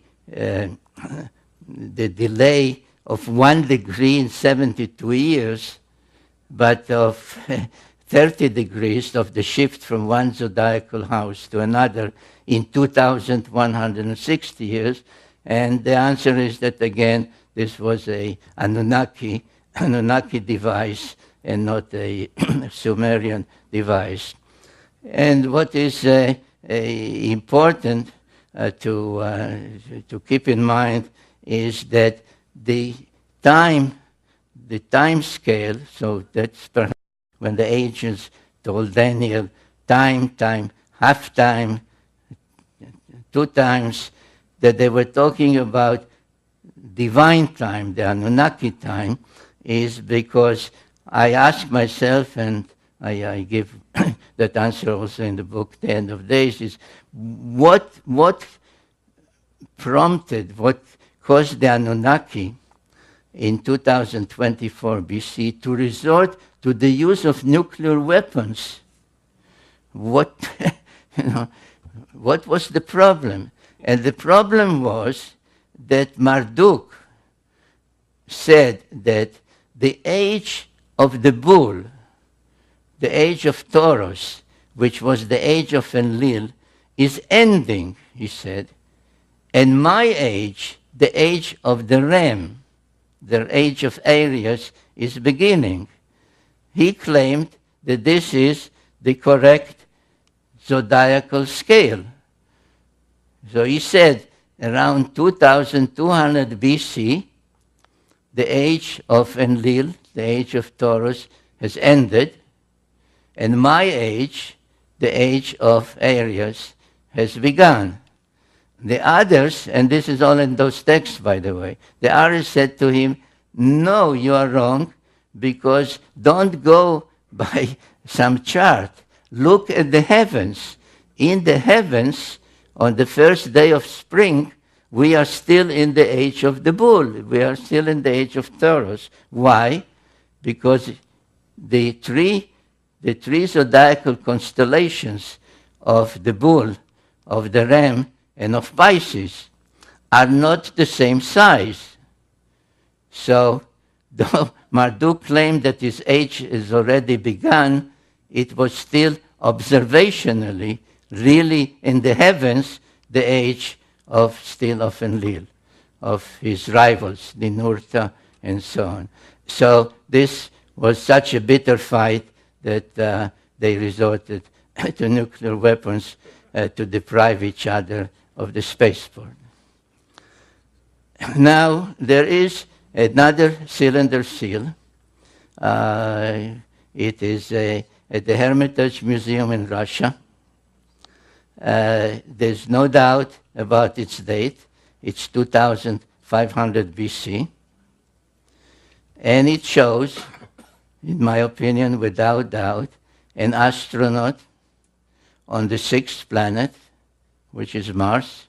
delay of 1 degree in 72 years, but of 30 degrees of the shift from one zodiacal house to another in 2,160 years? And the answer is that, again, this was a Anunnaki device and not a Sumerian device. And what is important to keep in mind is that the time scale, so that's perhaps when the ancients told Daniel time, half time, 2 times, that they were talking about divine time, the Anunnaki time, is because I ask myself, and I give that answer also in the book, The End of Days, is what prompted, what caused the Anunnaki in 2024 BC to resort to the use of nuclear weapons? What was the problem? And the problem was that Marduk said that the age of the bull, the age of Taurus, which was the age of Enlil, is ending, he said, and my age, the age of the ram, the age of Aries, is beginning. He claimed that this is the correct zodiacal scale. So he said around 2200 BC, the age of Enlil, the age of Taurus, has ended, and my age, the age of Aries, has begun. The others, and this is all in those texts, by the way, the others said to him, no, you are wrong, because don't go by some chart. Look at the heavens. In the heavens, on the first day of spring, we are still in the age of the bull. We are still in the age of Taurus. Why? Because the three zodiacal constellations of the bull, of the ram, and of Pisces are not the same size. So, though Marduk claimed that his age is already begun, it was still observationally, really in the heavens, the age of Enlil, of his rivals, Ninurta, and so on. So this was such a bitter fight that they resorted to nuclear weapons to deprive each other of the spaceport. Now, there is another cylinder seal. It is at the Hermitage Museum in Russia. There's no doubt about its date. It's 2500 BC. And it shows, in my opinion, without doubt, an astronaut on the 6th planet, which is Mars,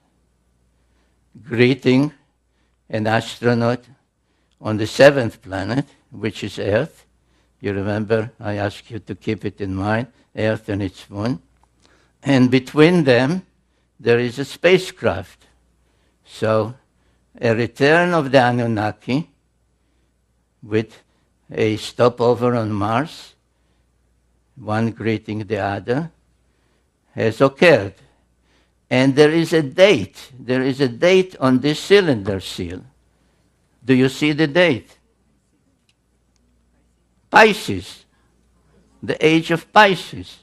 greeting an astronaut on the 7th planet, which is Earth. You remember, I asked you to keep it in mind, Earth and its moon. And between them, there is a spacecraft. So, a return of the Anunnaki with a stopover on Mars, one greeting the other, has occurred. And there is a date. There is a date on this cylinder seal. Do you see the date? Pisces. The age of Pisces.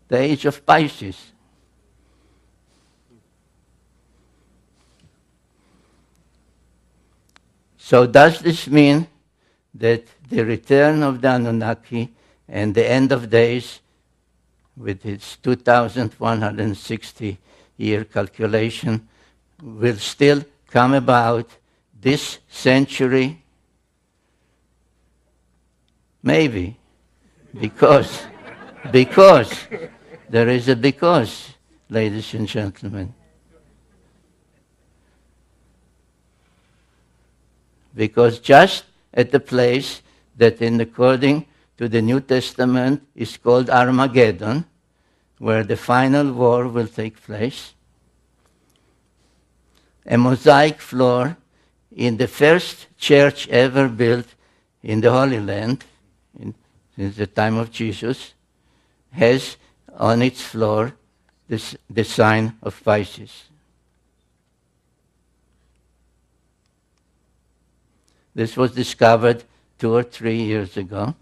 The age of Pisces. So does this mean that the return of the Anunnaki and the end of days, with its 2,160-year calculation, will still come about this century? Maybe. Because there is a because, ladies and gentlemen. Because just at the place that, according to the New Testament, is called Armageddon, where the final war will take place, a mosaic floor in the first church ever built in the Holy Land, since the time of Jesus, has on its floor the sign of Pisces. This was discovered 2 or 3 years ago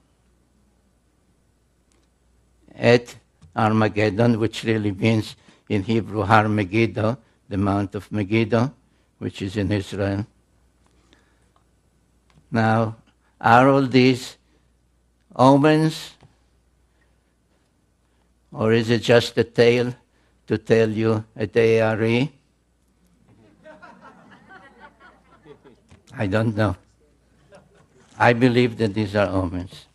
at Armageddon, which really means in Hebrew Har Megiddo, the Mount of Megiddo, which is in Israel. Now, are all these omens, or is it just a tale to tell you at ARE? I don't know. I believe that these are omens.